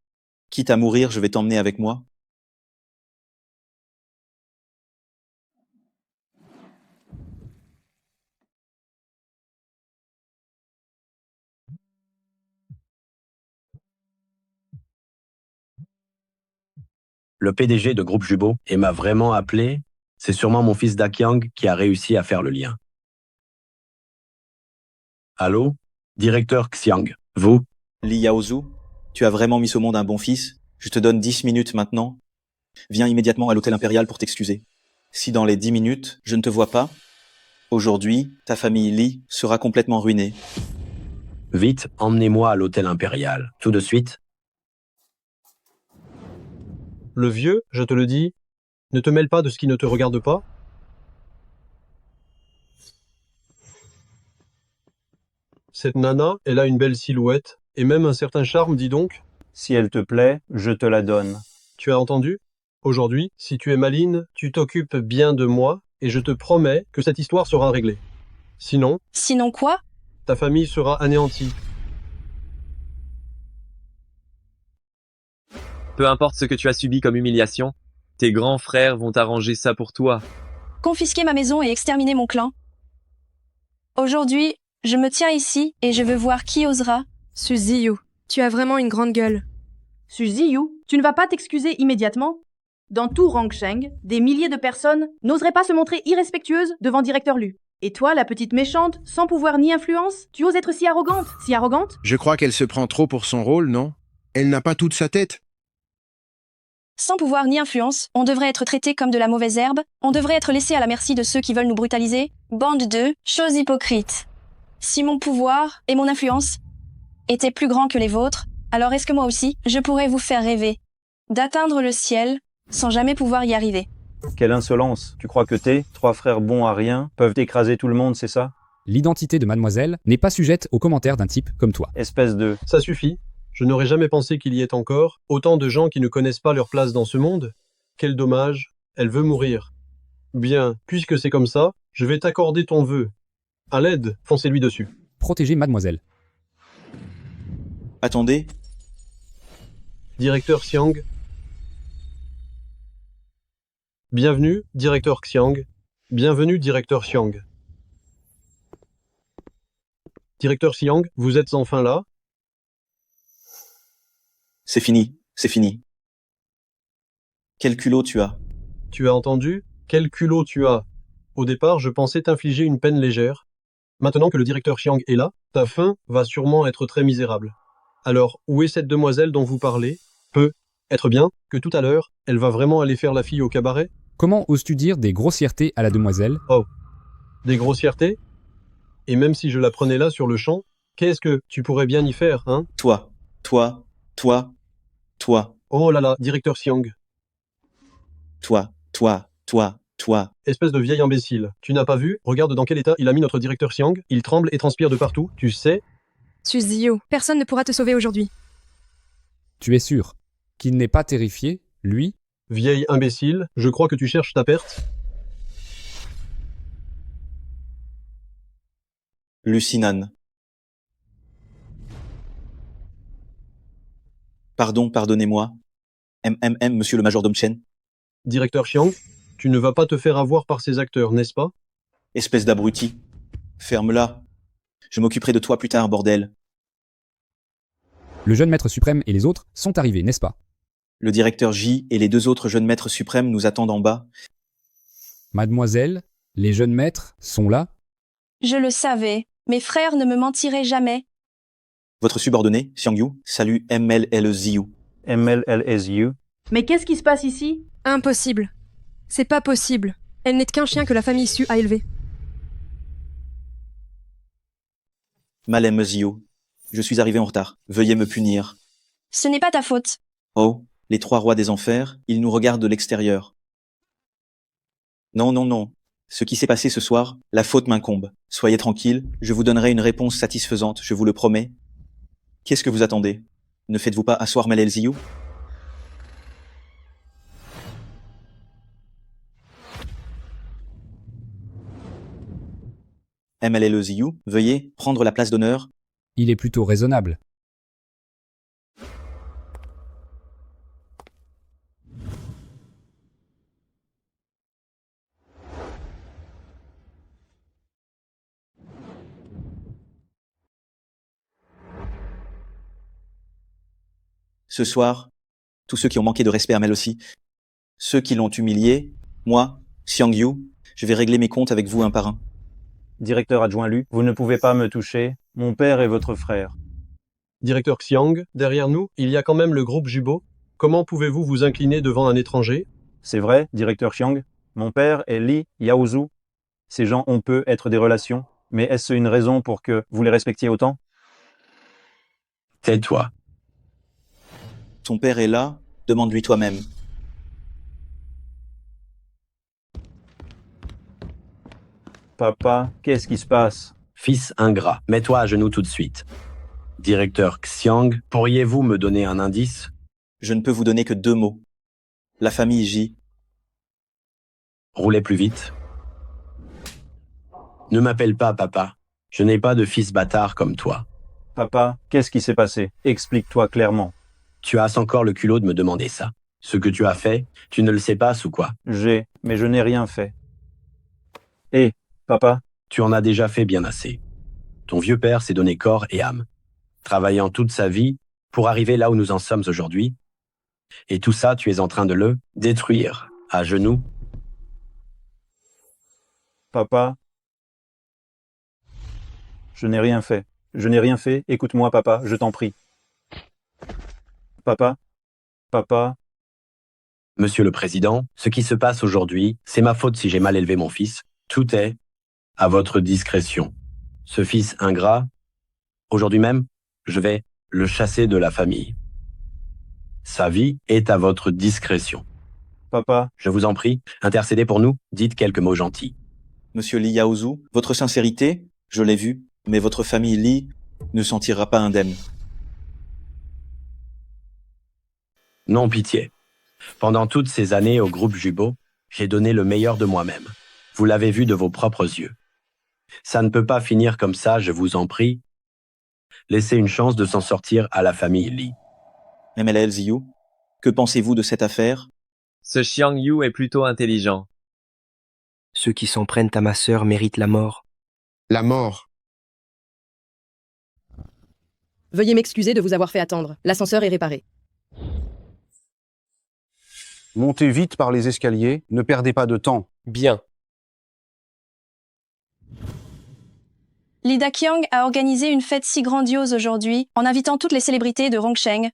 quitte à mourir, je vais t'emmener avec moi. Le PDG de Groupe Jubo et m'a vraiment appelé. C'est sûrement mon fils Dakyang qui a réussi à faire le lien. Allô? Directeur Xiang, vous? Liao Zhu, tu as vraiment mis au monde un bon fils. Je te donne 10 minutes maintenant. Viens immédiatement à l'hôtel impérial pour t'excuser. Si dans les 10 minutes, je ne te vois pas, aujourd'hui, ta famille Li sera complètement ruinée. Vite, emmenez-moi à l'hôtel impérial. Tout de suite. Le vieux, je te le dis, ne te mêle pas de ce qui ne te regarde pas. Cette nana, elle a une belle silhouette, et même un certain charme, dis donc. Si elle te plaît, je te la donne. Tu as entendu? Aujourd'hui, si tu es maline, tu t'occupes bien de moi, et je te promets que cette histoire sera réglée. Sinon... Sinon quoi? Ta famille sera anéantie. Peu importe ce que tu as subi comme humiliation, tes grands frères vont arranger ça pour toi. Confisquer ma maison et exterminer mon clan. Aujourd'hui, je me tiens ici et je veux voir qui osera. Su Ziyu, tu as vraiment une grande gueule. Su Ziyu, tu ne vas pas t'excuser immédiatement? Dans tout Rangsheng, des milliers de personnes n'oseraient pas se montrer irrespectueuses devant directeur Lu. Et toi, la petite méchante, sans pouvoir ni influence, tu oses être si arrogante? Si arrogante? Je crois qu'elle se prend trop pour son rôle, non? Elle n'a pas toute sa tête. Sans pouvoir ni influence, on devrait être traité comme de la mauvaise herbe, on devrait être laissé à la merci de ceux qui veulent nous brutaliser. Bande de choses hypocrites. Si mon pouvoir et mon influence étaient plus grands que les vôtres, alors est-ce que moi aussi, je pourrais vous faire rêver d'atteindre le ciel sans jamais pouvoir y arriver? Quelle insolence! Tu crois que tes 3 frères bons à rien peuvent écraser tout le monde, c'est ça? L'identité de mademoiselle n'est pas sujette aux commentaires d'un type comme toi. Espèce de... Ça suffit. Je n'aurais jamais pensé qu'il y ait encore autant de gens qui ne connaissent pas leur place dans ce monde. Quel dommage. Elle veut mourir. Bien, puisque c'est comme ça, je vais t'accorder ton vœu. À l'aide, foncez-lui dessus. Protégez mademoiselle. Attendez. Directeur Xiang. Bienvenue, directeur Xiang. Bienvenue, directeur Xiang. Directeur Xiang, vous êtes enfin là? C'est fini, c'est fini. Quel culot tu as? Tu as entendu? Quel culot tu as? Au départ, je pensais t'infliger une peine légère. Maintenant que le directeur Xiang est là, ta fin va sûrement être très misérable. Alors, où est cette demoiselle dont vous parlez? Peut être bien que tout à l'heure, elle va vraiment aller faire la fille au cabaret? Comment oses-tu dire des grossièretés à la demoiselle? Oh, des grossièretés? Et même si je la prenais là sur le champ, qu'est-ce que tu pourrais bien y faire, hein? Toi. Oh là là, directeur Xiang. Toi. Toi, Espèce de vieil imbécile. Tu n'as pas vu? Regarde dans quel état il a mis notre directeur Xiang. Il tremble et transpire de partout, tu sais. Suzy-Yo, personne ne pourra te sauver aujourd'hui. Tu es sûr qu'il n'est pas terrifié, lui? Vieil imbécile, je crois que tu cherches ta perte. Lucinan. Pardonnez-moi. Monsieur le majordome Chen. Directeur Xiang, tu ne vas pas te faire avoir par ces acteurs, n'est-ce pas? Espèce d'abruti. Ferme-la. Je m'occuperai de toi plus tard, bordel. Le jeune maître suprême et les autres sont arrivés, n'est-ce pas? Le directeur J et les 2 autres jeunes maîtres suprêmes nous attendent en bas. Mademoiselle, les jeunes maîtres sont là? Je le savais. Mes frères ne me mentiraient jamais. Votre subordonné, Xiang Yu, salue MLLZU. MLLSU. Mais qu'est-ce qui se passe ici? Impossible. C'est pas possible. Elle n'est qu'un chien que la famille Su a élevé. Malem Zio. Je suis arrivé en retard. Veuillez me punir. Ce n'est pas ta faute. Oh, les 3 rois des enfers, ils nous regardent de l'extérieur. Non. Ce qui s'est passé ce soir, la faute m'incombe. Soyez tranquille, je vous donnerai une réponse satisfaisante, je vous le promets. Qu'est-ce que vous attendez? Ne faites-vous pas asseoir Malel Ziyu? MLL Ziyu, veuillez prendre la place d'honneur. Il est plutôt raisonnable. Ce soir, tous ceux qui ont manqué de respect à Mel aussi, ceux qui l'ont humilié, moi, Xiang Yu, je vais régler mes comptes avec vous un par un. Directeur adjoint Lu, vous ne pouvez pas me toucher. Mon père est votre frère. Directeur Xiang, derrière nous, il y a quand même le groupe Jubo. Comment pouvez-vous vous incliner devant un étranger? C'est vrai, directeur Xiang. Mon père est Li Yaozu. Ces gens ont peu être des relations, mais est-ce une raison pour que vous les respectiez autant? Tais-toi. Ton père est là, demande-lui toi-même. Papa, qu'est-ce qui se passe? Fils ingrat, mets-toi à genoux tout de suite. Directeur Xiang, pourriez-vous me donner un indice? Je ne peux vous donner que 2 mots. La famille J. Roulez plus vite. Ne m'appelle pas papa. Je n'ai pas de fils bâtard comme toi. Papa, qu'est-ce qui s'est passé? Explique-toi clairement. Tu as encore le culot de me demander ça. Ce que tu as fait, tu ne le sais pas ou quoi? Mais je n'ai rien fait. Hé, papa? Tu en as déjà fait bien assez. Ton vieux père s'est donné corps et âme, travaillant toute sa vie pour arriver là où nous en sommes aujourd'hui. Et tout ça, tu es en train de le détruire, à genoux. Papa? Je n'ai rien fait. Je n'ai rien fait. Écoute-moi, papa, je t'en prie. Papa? Papa? Monsieur le Président, ce qui se passe aujourd'hui, c'est ma faute si j'ai mal élevé mon fils. Tout est à votre discrétion. Ce fils ingrat, aujourd'hui même, je vais le chasser de la famille. Sa vie est à votre discrétion. Papa? Je vous en prie, intercédez pour nous, dites quelques mots gentils. Monsieur Li Yaozu, votre sincérité, je l'ai vu, mais votre famille Li ne s'en tirera pas indemne. Non, pitié. Pendant toutes ces années au groupe Jubo, j'ai donné le meilleur de moi-même. Vous l'avez vu de vos propres yeux. Ça ne peut pas finir comme ça, je vous en prie. Laissez une chance de s'en sortir à la famille Li. MLL Ziyu, que pensez-vous de cette affaire? Ce Xiang Yu est plutôt intelligent. Ceux qui s'en prennent à ma sœur méritent la mort. La mort. Veuillez m'excuser de vous avoir fait attendre. L'ascenseur est réparé. Montez vite par les escaliers, ne perdez pas de temps. Bien. Li Daqiang a organisé une fête si grandiose aujourd'hui, en invitant toutes les célébrités de Rongsheng.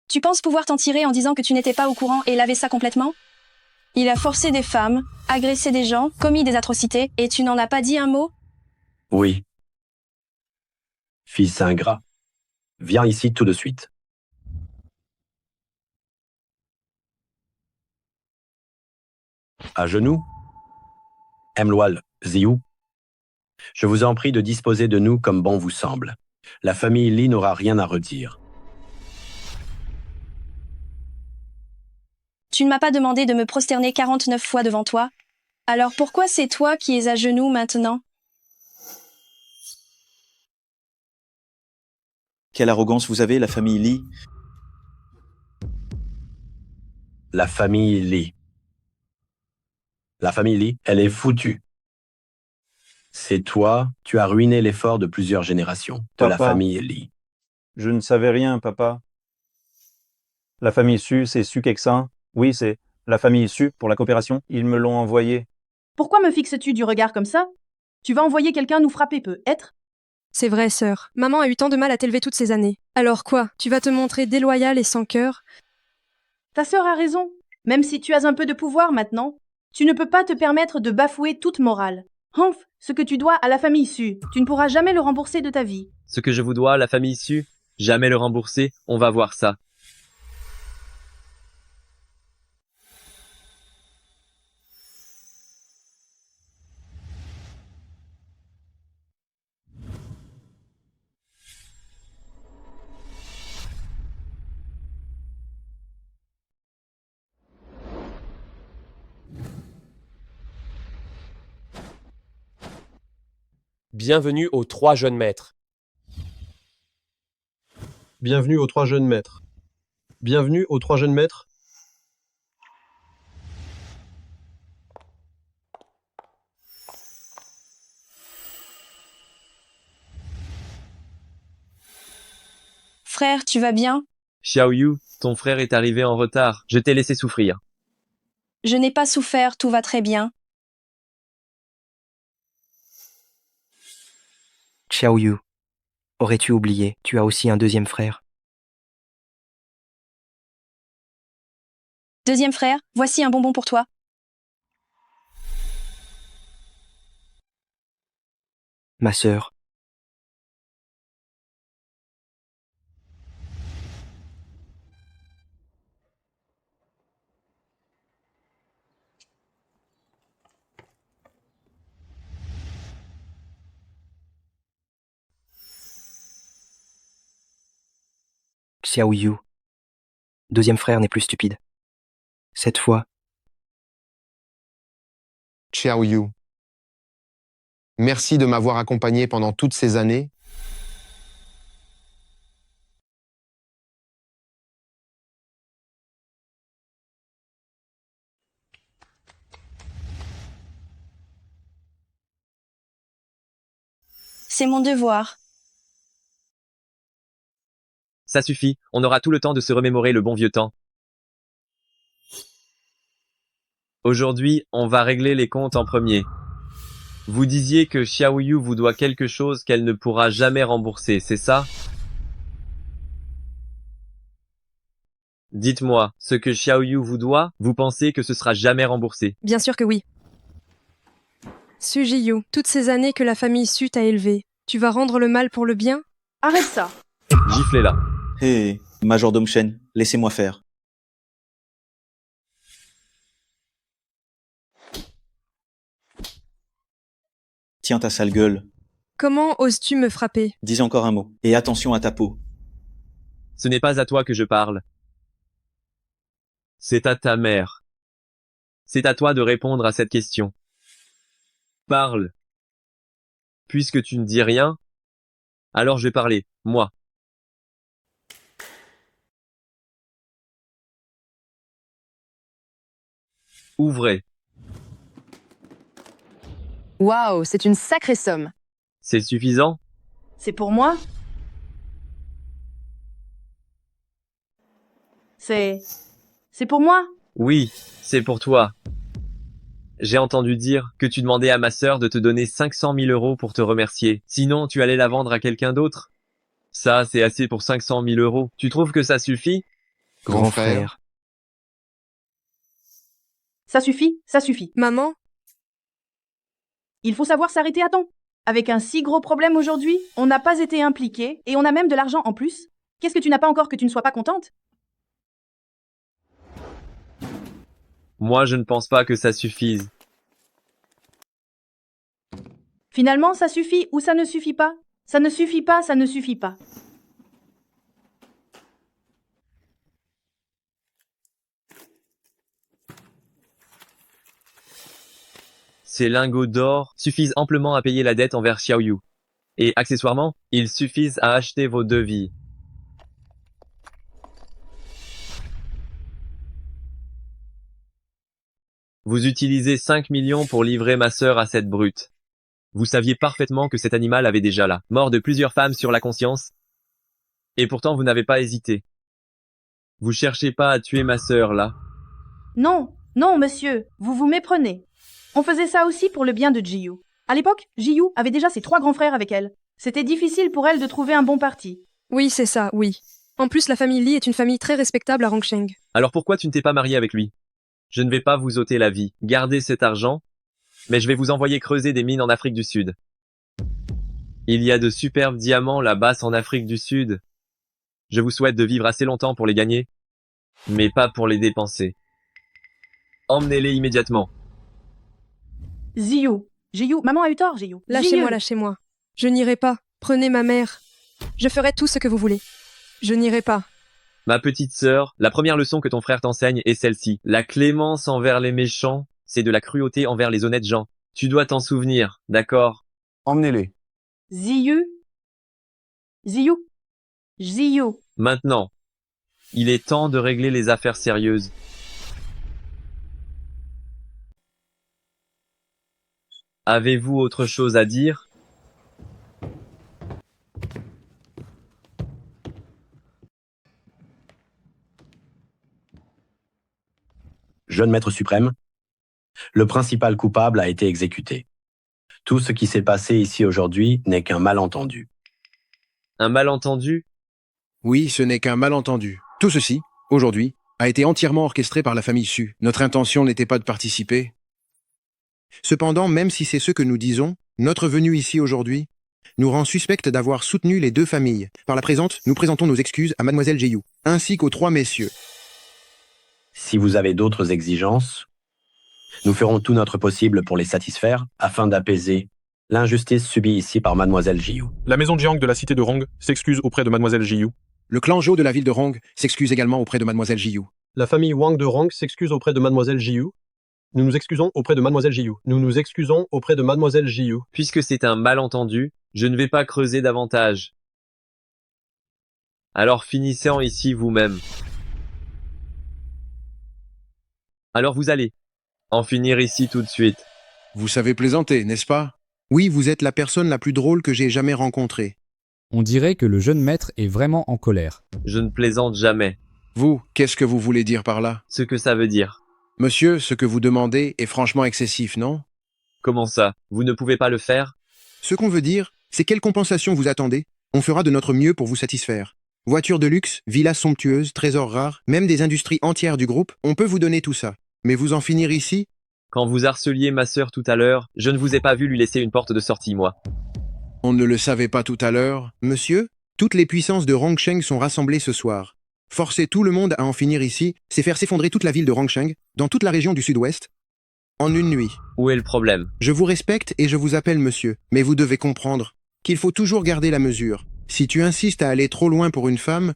Tu penses pouvoir t'en tirer en disant que tu n'étais pas au courant et laver ça complètement? Il a forcé des femmes, agressé des gens, commis des atrocités, et tu n'en as pas dit un mot? Oui. Fils ingrat, viens ici tout de suite. À genoux, Emlwal Ziou, je vous en prie de disposer de nous comme bon vous semble. La famille Lee n'aura rien à redire. Tu ne m'as pas demandé de me prosterner 49 fois devant toi. Alors pourquoi c'est toi qui es à genoux maintenant? Quelle arrogance vous avez, la famille Lee. La famille Lee. La famille Lee, elle est foutue. C'est toi, tu as ruiné l'effort de plusieurs générations de la Papa. famille Lee. Je ne savais rien, papa. La famille Su, c'est Su-Keksan. Oui, c'est la famille Su pour la coopération. Ils me l'ont envoyé. Pourquoi me fixes-tu du regard comme ça? Tu vas envoyer quelqu'un nous frapper peut-être? C'est vrai, sœur. Maman a eu tant de mal à t'élever toutes ces années. Alors quoi? Tu vas te montrer déloyale et sans cœur? Ta sœur a raison. Même si tu as un peu de pouvoir maintenant, tu ne peux pas te permettre de bafouer toute morale. Humph, ce que tu dois à la famille Su, tu ne pourras jamais le rembourser de ta vie. Ce que je vous dois, la famille Su, jamais le rembourser, on va voir ça. Bienvenue aux 3 jeunes maîtres. Bienvenue aux 3 jeunes maîtres. Bienvenue aux 3 jeunes maîtres. Frère, tu vas bien? Xiaoyu, ton frère est arrivé en retard. Je t'ai laissé souffrir. Je n'ai pas souffert, tout va très bien. Xiaoyu, aurais-tu oublié, tu as aussi un deuxième frère. Deuxième frère, voici un bonbon pour toi. Ma sœur. Xiaoyu. Deuxième frère n'est plus stupide. Cette fois, Xiaoyu. Merci de m'avoir accompagné pendant toutes ces années. C'est mon devoir. Ça suffit, on aura tout le temps de se remémorer le bon vieux temps. Aujourd'hui, on va régler les comptes en premier. Vous disiez que Xiaoyu vous doit quelque chose qu'elle ne pourra jamais rembourser, c'est ça? Dites-moi, ce que Xiaoyu vous doit, vous pensez que ce sera jamais remboursé? Bien sûr que oui. Su Jiyu, toutes ces années que la famille Su t'a élevé, tu vas rendre le mal pour le bien? Arrête ça. Giflez-la. Hé, majordome Shen, laissez-moi faire. Tiens ta sale gueule. Comment oses-tu me frapper? Dis encore un mot. Et attention à ta peau. Ce n'est pas à toi que je parle. C'est à ta mère. C'est à toi de répondre à cette question. Parle. Puisque tu ne dis rien, alors je vais parler, moi. Ouvrez. Waouh, c'est une sacrée somme. C'est suffisant? C'est pour moi? C'est pour moi? Oui, c'est pour toi. J'ai entendu dire que tu demandais à ma sœur de te donner 500 000 € pour te remercier. Sinon, tu allais la vendre à quelqu'un d'autre. Ça, c'est assez pour 500 000 €. Tu trouves que ça suffit? Grand frère. Ça suffit, ça suffit. Maman? Il faut savoir s'arrêter à temps. Avec un si gros problème aujourd'hui, on n'a pas été impliqué et on a même de l'argent en plus. Qu'est-ce que tu n'as pas encore que tu ne sois pas contente? Moi, je ne pense pas que ça suffise. Finalement, ça suffit ou ça ne suffit pas? Ça ne suffit pas, ça ne suffit pas. Ces lingots d'or suffisent amplement à payer la dette envers Xiaoyu. Et accessoirement, ils suffisent à acheter vos devis. Vous utilisez 5 millions pour livrer ma sœur à cette brute. Vous saviez parfaitement que cet animal avait déjà la mort de plusieurs femmes sur la conscience. Et pourtant vous n'avez pas hésité. Vous cherchez pas à tuer ma sœur, là. Non, non, monsieur, vous vous méprenez. On faisait ça aussi pour le bien de Jiyu. À l'époque, Jiyu avait déjà ses 3 grands frères avec elle. C'était difficile pour elle de trouver un bon parti. Oui, c'est ça, oui. En plus, la famille Li est une famille très respectable à Rongsheng. Alors pourquoi tu ne t'es pas marié avec lui? Je ne vais pas vous ôter la vie. Gardez cet argent, mais je vais vous envoyer creuser des mines en Afrique du Sud. Il y a de superbes diamants là-bas en Afrique du Sud. Je vous souhaite de vivre assez longtemps pour les gagner, mais pas pour les dépenser. Emmenez-les immédiatement. Jiyu, maman a eu tort, Jiyu. Lâchez-moi, lâchez-moi. Je n'irai pas. Prenez ma mère. Je ferai tout ce que vous voulez. Je n'irai pas. Ma petite sœur, la première leçon que ton frère t'enseigne est celle-ci. La clémence envers les méchants, c'est de la cruauté envers les honnêtes gens. Tu dois t'en souvenir, d'accord? Emmenez-les. Jiyu. Maintenant, il est temps de régler les affaires sérieuses. Avez-vous autre chose à dire? Jeune maître suprême, le principal coupable a été exécuté. Tout ce qui s'est passé ici aujourd'hui n'est qu'un malentendu. Un malentendu? Oui, ce n'est qu'un malentendu. Tout ceci, aujourd'hui, a été entièrement orchestré par la famille Su. Notre intention n'était pas de participer. Cependant, même si c'est ce que nous disons, notre venue ici aujourd'hui nous rend suspectes d'avoir soutenu les 2 familles. Par la présente, nous présentons nos excuses à Mademoiselle Jiyu, ainsi qu'aux 3 messieurs. Si vous avez d'autres exigences, nous ferons tout notre possible pour les satisfaire afin d'apaiser l'injustice subie ici par Mademoiselle Jiyu. La maison Jiang de la cité de Rong s'excuse auprès de Mademoiselle Jiyu. Le clan Zhou de la ville de Rong s'excuse également auprès de Mademoiselle Jiyu. La famille Wang de Rong s'excuse auprès de Mademoiselle Jiyu. Nous nous excusons auprès de Mademoiselle Jiyu. Nous nous excusons auprès de Mademoiselle Jiyu. Puisque c'est un malentendu, je ne vais pas creuser davantage. Alors finissez-en ici vous-même. Alors vous allez en finir ici tout de suite. Vous savez plaisanter, n'est-ce pas? Oui, vous êtes la personne la plus drôle que j'ai jamais rencontrée. On dirait que le jeune maître est vraiment en colère. Je ne plaisante jamais. Vous, qu'est-ce que vous voulez dire par là? Ce que ça veut dire. Monsieur, ce que vous demandez est franchement excessif, non? Comment ça? Vous ne pouvez pas le faire? Ce qu'on veut dire, c'est quelle compensation vous attendez? On fera de notre mieux pour vous satisfaire. Voitures de luxe, villas somptueuses, trésors rares, même des industries entières du groupe, on peut vous donner tout ça. Mais vous en finir ici? Quand vous harceliez ma sœur tout à l'heure, je ne vous ai pas vu lui laisser une porte de sortie, moi. On ne le savait pas tout à l'heure. Monsieur, toutes les puissances de Rongsheng sont rassemblées ce soir. Forcer tout le monde à en finir ici, c'est faire s'effondrer toute la ville de Rongsheng, dans toute la région du sud-ouest, en une nuit. Où est le problème? Je vous respecte et je vous appelle monsieur, mais vous devez comprendre qu'il faut toujours garder la mesure. Si tu insistes à aller trop loin pour une femme,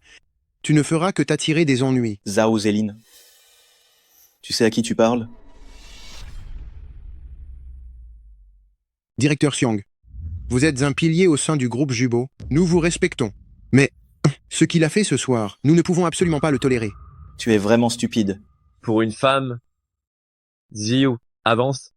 tu ne feras que t'attirer des ennuis. Zhao Zéline. Tu sais à qui tu parles? Directeur Xiang, vous êtes un pilier au sein du groupe Jubo. Nous vous respectons. Mais ce qu'il a fait ce soir, nous ne pouvons absolument pas le tolérer. Tu es vraiment stupide. Pour une femme... Jiyu, avance.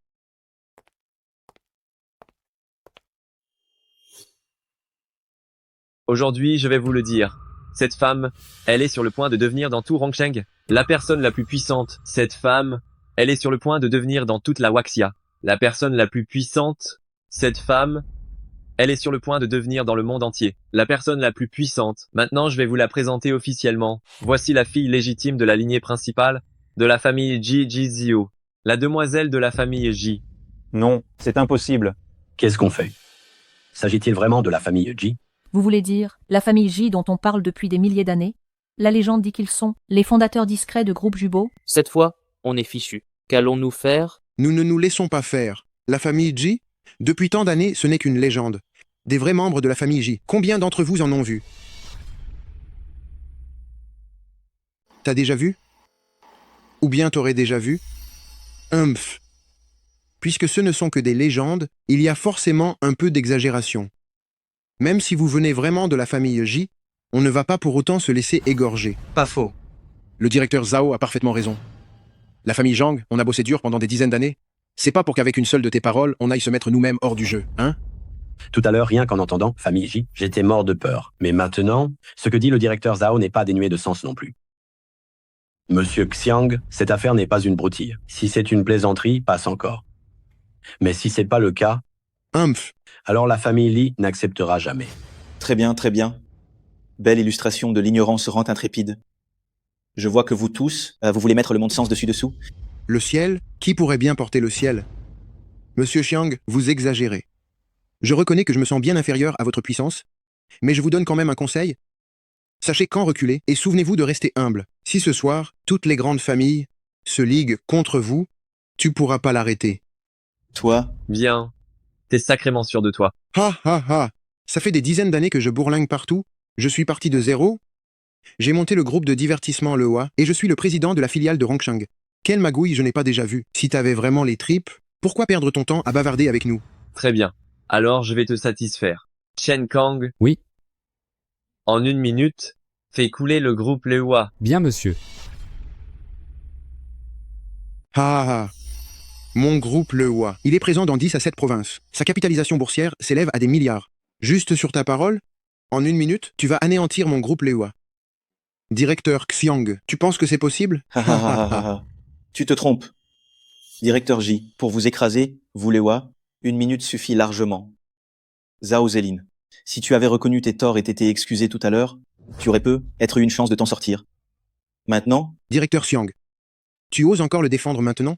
Aujourd'hui, je vais vous le dire. Cette femme, elle est sur le point de devenir dans tout Rongsheng la personne la plus puissante. Cette femme, elle est sur le point de devenir dans toute la Waxia la personne la plus puissante. Cette femme, elle est sur le point de devenir dans le monde entier la personne la plus puissante. Maintenant, je vais vous la présenter officiellement. Voici la fille légitime de la lignée principale de la famille Jiyu, la demoiselle de la famille Ji. Non, c'est impossible. Qu'est-ce qu'on fait? S'agit-il vraiment de la famille Ji? Vous voulez dire la famille Ji dont on parle depuis des milliers d'années? La légende dit qu'ils sont les fondateurs discrets de groupe Jubo. Cette fois, on est fichu. Qu'allons-nous faire? Nous ne nous laissons pas faire. La famille Ji, Depuis tant d'années, ce n'est qu'une légende. Des vrais membres de la famille J. Combien d'entre vous en ont vu? T'as déjà vu? Ou bien t'aurais déjà vu? Humph. Puisque ce ne sont que des légendes, il y a forcément un peu d'exagération. Même si vous venez vraiment de la famille J, on ne va pas pour autant se laisser égorger. Pas faux. Le directeur Zhao a parfaitement raison. La famille Zhang, on a bossé dur pendant des dizaines d'années. C'est pas pour qu'avec une seule de tes paroles, on aille se mettre nous-mêmes hors du jeu, hein? Tout à l'heure, rien qu'en entendant famille J, j'étais mort de peur. Mais maintenant, ce que dit le directeur Zhao n'est pas dénué de sens non plus. Monsieur Xiang, cette affaire n'est pas une broutille. Si c'est une plaisanterie, passe encore. Mais si c'est pas le cas, alors la famille Li n'acceptera jamais. Très bien, très bien. Belle illustration de l'ignorance rend intrépide. Je vois que vous tous, vous voulez mettre le monde sens dessus-dessous. Le ciel? Qui pourrait bien porter le ciel? Monsieur Xiang, vous exagérez. Je reconnais que je me sens bien inférieur à votre puissance, mais je vous donne quand même un conseil. Sachez quand reculer et souvenez-vous de rester humble. Si ce soir, toutes les grandes familles se liguent contre vous, tu pourras pas l'arrêter. Toi? Bien. T'es sacrément sûr de toi. Ha ha ha! Ça fait des dizaines d'années que je bourlingue partout. Je suis parti de zéro. J'ai monté le groupe de divertissement Le Hua et je suis le président de la filiale de Rongsheng. Quelle magouille je n'ai pas déjà vue. Si t'avais vraiment les tripes, pourquoi perdre ton temps à bavarder avec nous? Très bien. Alors je vais te satisfaire. Chen Kang. Oui. En 1 minute, fais couler le groupe Le Hua. Bien, monsieur. Ah ah! Mon groupe Le Hua. Il est présent dans 10 à 7 provinces. Sa capitalisation boursière s'élève à des milliards. Juste sur ta parole, en 1 minute, tu vas anéantir mon groupe Le Hua. Directeur Xiang, tu penses que c'est possible? Tu te trompes. Directeur J, pour vous écraser, vous Le Hua, 1 minute suffit largement. Zhao Zélin, si tu avais reconnu tes torts et t'étais excusé tout à l'heure, tu aurais être eu une chance de t'en sortir. Maintenant? Directeur Xiang, tu oses encore le défendre maintenant?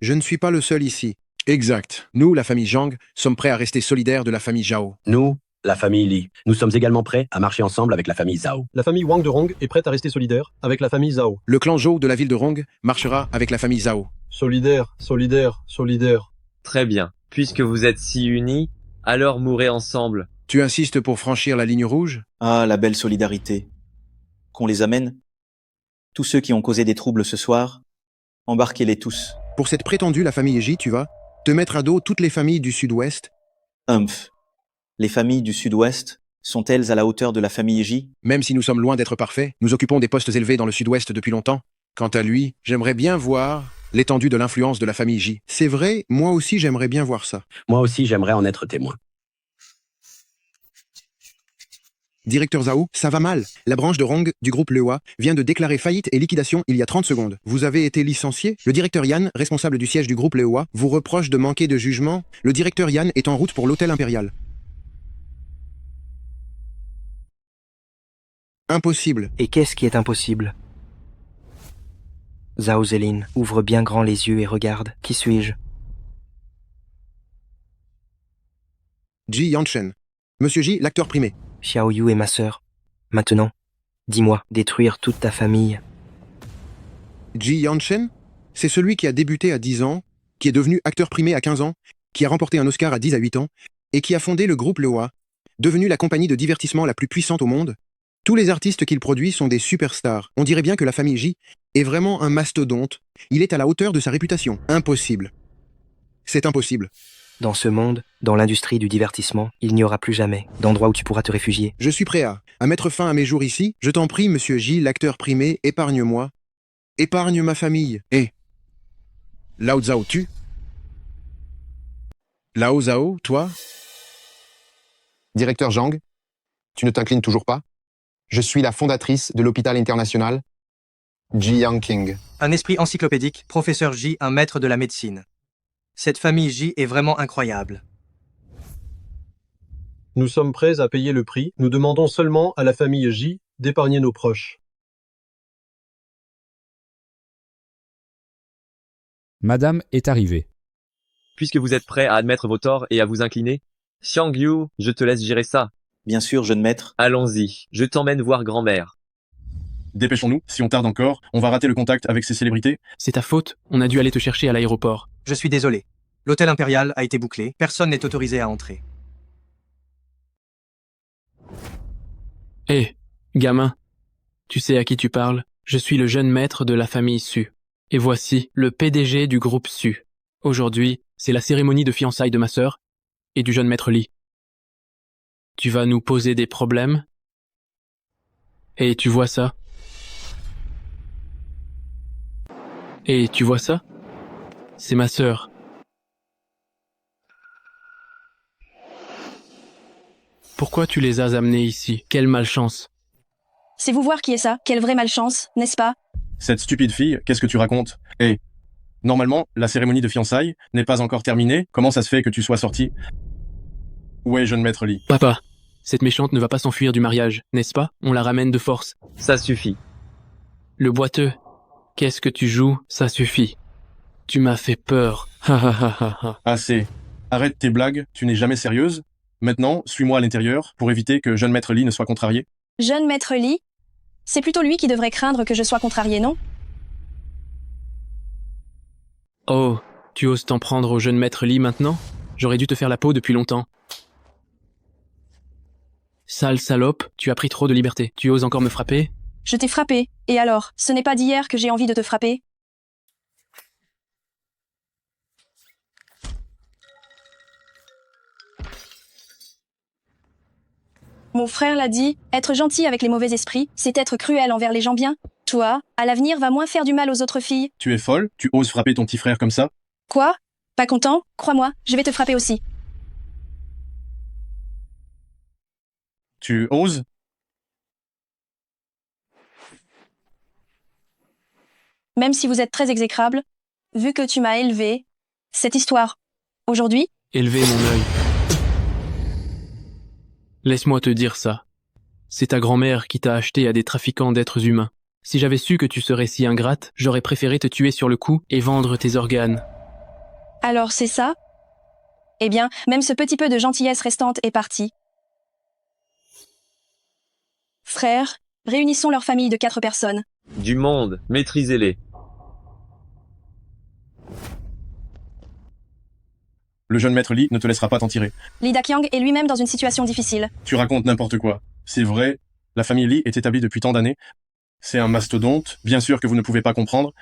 Je ne suis pas le seul ici. Exact. Nous, la famille Zhang, sommes prêts à rester solidaires de la famille Zhao. Nous, la famille Li, nous sommes également prêts à marcher ensemble avec la famille Zhao. La famille Wang de Rong est prête à rester solidaire avec la famille Zhao. Le clan Zhou de la ville de Rong marchera avec la famille Zhao. Solidaire, solidaire, solidaire. Très bien. Puisque vous êtes si unis, alors mourrez ensemble. Tu insistes pour franchir la ligne rouge? Ah, la belle solidarité. Qu'on les amène? Tous ceux qui ont causé des troubles ce soir, embarquez-les tous. Pour cette prétendue la famille J, tu vas te mettre à dos toutes les familles du Sud-Ouest? Humph. Les familles du Sud-Ouest sont-elles à la hauteur de la famille J? Même si nous sommes loin d'être parfaits, nous occupons des postes élevés dans le Sud-Ouest depuis longtemps. Quant à lui, j'aimerais bien voir l'étendue de l'influence de la famille J. C'est vrai, moi aussi j'aimerais bien voir ça. Moi aussi j'aimerais en être témoin. Directeur Zhao, ça va mal. La branche de Rong du groupe Le Hua vient de déclarer faillite et liquidation il y a 30 secondes. Vous avez été licencié? Le directeur Yan, responsable du siège du groupe Le Hua, vous reproche de manquer de jugement. Le directeur Yan est en route pour l'hôtel impérial. Impossible. Et qu'est-ce qui est impossible? Zhao Zélin, ouvre bien grand les yeux et regarde. Qui suis-je? Ji Yanchen. Monsieur Ji, l'acteur primé. Xiao Yu est ma sœur. Maintenant, dis-moi, détruire toute ta famille. Ji Yanchen? C'est celui qui a débuté à 10 ans, qui est devenu acteur primé à 15 ans, qui a remporté un Oscar à 10 à 8 ans, et qui a fondé le groupe Le Hua, devenu la compagnie de divertissement la plus puissante au monde. Tous les artistes qu'il produit sont des superstars. On dirait bien que la famille J est vraiment un mastodonte. Il est à la hauteur de sa réputation. Impossible. C'est impossible. Dans ce monde, dans l'industrie du divertissement, il n'y aura plus jamais d'endroit où tu pourras te réfugier. Je suis prêt à mettre fin à mes jours ici. Je t'en prie, monsieur J, l'acteur primé, épargne-moi. Épargne ma famille. Lao Zhao, tu? Lao Zhao, toi? Directeur Zhang, tu ne t'inclines toujours pas? Je suis la fondatrice de l'hôpital international, Ji Yanqing. Un esprit encyclopédique, professeur J, un maître de la médecine. Cette famille J est vraiment incroyable. Nous sommes prêts à payer le prix. Nous demandons seulement à la famille J d'épargner nos proches. Madame est arrivée. Puisque vous êtes prêts à admettre vos torts et à vous incliner, Xiang Yu, je te laisse gérer ça. Bien sûr, jeune maître. Allons-y, je t'emmène voir grand-mère. Dépêchons-nous, si on tarde encore, on va rater le contact avec ces célébrités. C'est ta faute, on a dû aller te chercher à l'aéroport. Je suis désolé. L'hôtel impérial a été bouclé. Personne n'est autorisé à entrer. Hé, gamin, tu sais à qui tu parles? Je suis le jeune maître de la famille Su. Et voici le PDG du groupe Su. Aujourd'hui, c'est la cérémonie de fiançailles de ma sœur et du jeune maître Lee. Tu vas nous poser des problèmes? Et tu vois ça? Et tu vois ça? C'est ma sœur. Pourquoi tu les as amenés ici? Quelle malchance! C'est vous voir qui est ça. Quelle vraie malchance, n'est-ce pas? Cette stupide fille, qu'est-ce que tu racontes? Hé, normalement, la cérémonie de fiançailles n'est pas encore terminée. Comment ça se fait que tu sois sorti? Où est jeune maître Lee? Papa, cette méchante ne va pas s'enfuir du mariage, n'est-ce pas? On la ramène de force. Ça suffit. Le boiteux, qu'est-ce que tu joues? Ça suffit. Tu m'as fait peur. Ha ha ha ha ha. Assez. Arrête tes blagues, tu n'es jamais sérieuse. Maintenant, suis-moi à l'intérieur pour éviter que jeune maître Lee ne soit contrarié. Jeune maître Lee? C'est plutôt lui qui devrait craindre que je sois contrarié, non? Oh, tu oses t'en prendre au jeune maître Lee maintenant? J'aurais dû te faire la peau depuis longtemps. Sale salope, tu as pris trop de liberté. Tu oses encore me frapper? Je t'ai frappé. Et alors, ce n'est pas d'hier que j'ai envie de te frapper? Mon frère l'a dit, être gentil avec les mauvais esprits, c'est être cruel envers les gens bien. Toi, à l'avenir, va moins faire du mal aux autres filles. Tu es folle? Tu oses frapper ton petit frère comme ça? Quoi? Pas content? Crois-moi, je vais te frapper aussi. Tu oses? Même si vous êtes très exécrable, vu que tu m'as élevé, cette histoire, aujourd'hui, Élever mon œil. Laisse-moi te dire ça. C'est ta grand-mère qui t'a acheté à des trafiquants d'êtres humains. Si j'avais su que tu serais si ingrate, j'aurais préféré te tuer sur le coup et vendre tes organes. alors c'est ça? Eh bien, même ce petit peu de gentillesse restante est parti. Frères, réunissons leur famille de 4 personnes. Du monde, maîtrisez-les. Le jeune maître Lee ne te laissera pas t'en tirer. Lee Dakyang est lui-même dans une situation difficile. Tu racontes n'importe quoi. C'est vrai, la famille Lee est établie depuis tant d'années. C'est un mastodonte, bien sûr que vous ne pouvez pas comprendre.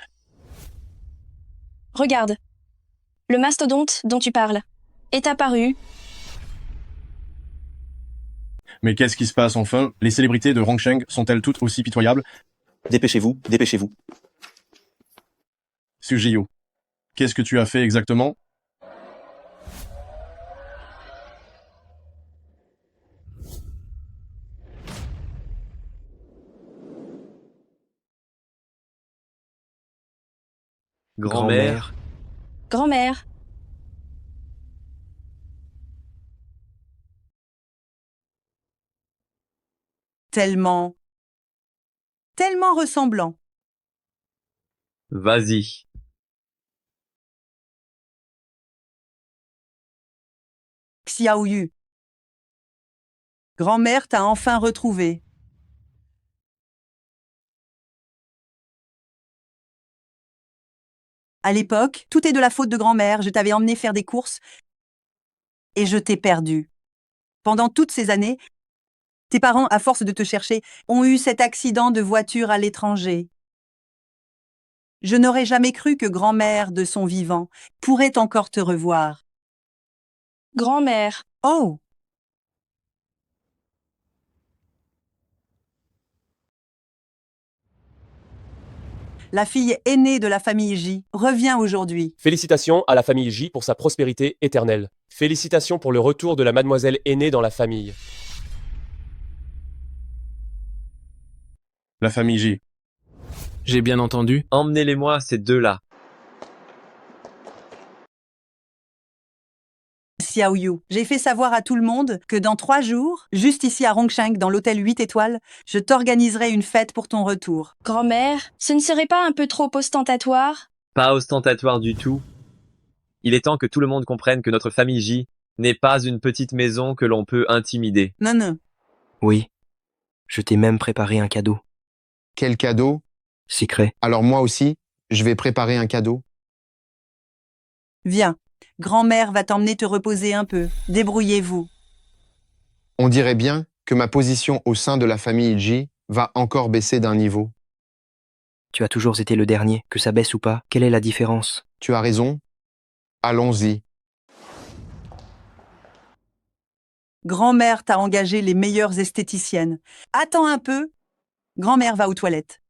Regarde. Le mastodonte dont tu parles est apparu. Mais qu'est-ce qui se passe enfin? Les célébrités de Rongsheng sont-elles toutes aussi pitoyables? Dépêchez-vous, dépêchez-vous. Sujiyo, qu'est-ce que tu as fait exactement? Grand-mère. Grand-mère. Tellement ressemblant. Vas-y. Xiaoyu. Grand-mère t'a enfin retrouvé. À l'époque, tout est de la faute de grand-mère. Je t'avais emmené faire des courses et je t'ai perdu. Pendant toutes ces années, tes parents, à force de te chercher, ont eu cet accident de voiture à l'étranger. Je n'aurais jamais cru que grand-mère, de son vivant, pourrait encore te revoir. Grand-mère. Oh! La fille aînée de la famille J revient aujourd'hui. Félicitations à la famille J pour sa prospérité éternelle. Félicitations pour le retour de la mademoiselle aînée dans la famille. La famille J. J'ai bien entendu. Emmenez-les-moi, ces deux-là. Xiaoyu, j'ai fait savoir à tout le monde que dans 3 jours, juste ici à Rongsheng, dans l'hôtel 8 étoiles, je t'organiserai une fête pour ton retour. Grand-mère, ce ne serait pas un peu trop ostentatoire? Pas ostentatoire du tout. Il est temps que tout le monde comprenne que notre famille J n'est pas une petite maison que l'on peut intimider. Non. Oui. Je t'ai même préparé un cadeau. Quel cadeau? Secret. Alors moi aussi, je vais préparer un cadeau. Viens, Grand-mère va t'emmener te reposer un peu. Débrouillez-vous. On dirait bien que ma position au sein de la famille G va encore baisser d'un niveau. Tu as toujours été le dernier, que ça baisse ou pas, quelle est la différence? Tu as raison. Allons-y. Grand-mère t'a engagé les meilleures esthéticiennes. Attends un peu. Grand-mère va aux toilettes.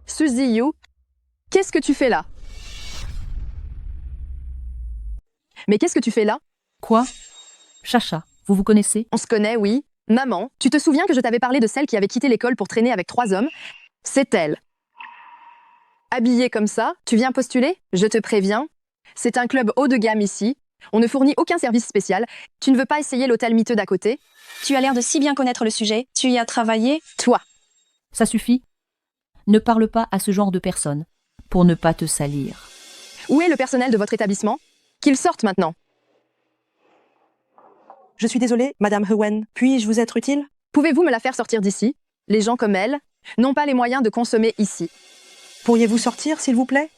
Suzy Yu, qu'est-ce que tu fais là? Mais qu'est-ce que tu fais là? Quoi? Chacha, vous vous connaissez? On se connaît, oui. Maman, tu te souviens que je t'avais parlé de celle qui avait quitté l'école pour traîner avec 3 hommes? C'est elle. Habillée comme ça, tu viens postuler? Je te préviens. C'est un club haut de gamme ici. On ne fournit aucun service spécial. Tu ne veux pas essayer l'hôtel miteux d'à côté? Tu as l'air de si bien connaître le sujet. Tu y as travaillé? Toi. Ça suffit. Ne parle pas à ce genre de personnes, pour ne pas te salir. Où est le personnel de votre établissement? Qu'ils sortent maintenant. Je suis désolée, Madame Hewen. Puis-je vous être utile? Pouvez-vous me la faire sortir d'ici? Les gens comme elle n'ont pas les moyens de consommer ici. Pourriez-vous sortir, s'il vous plaît?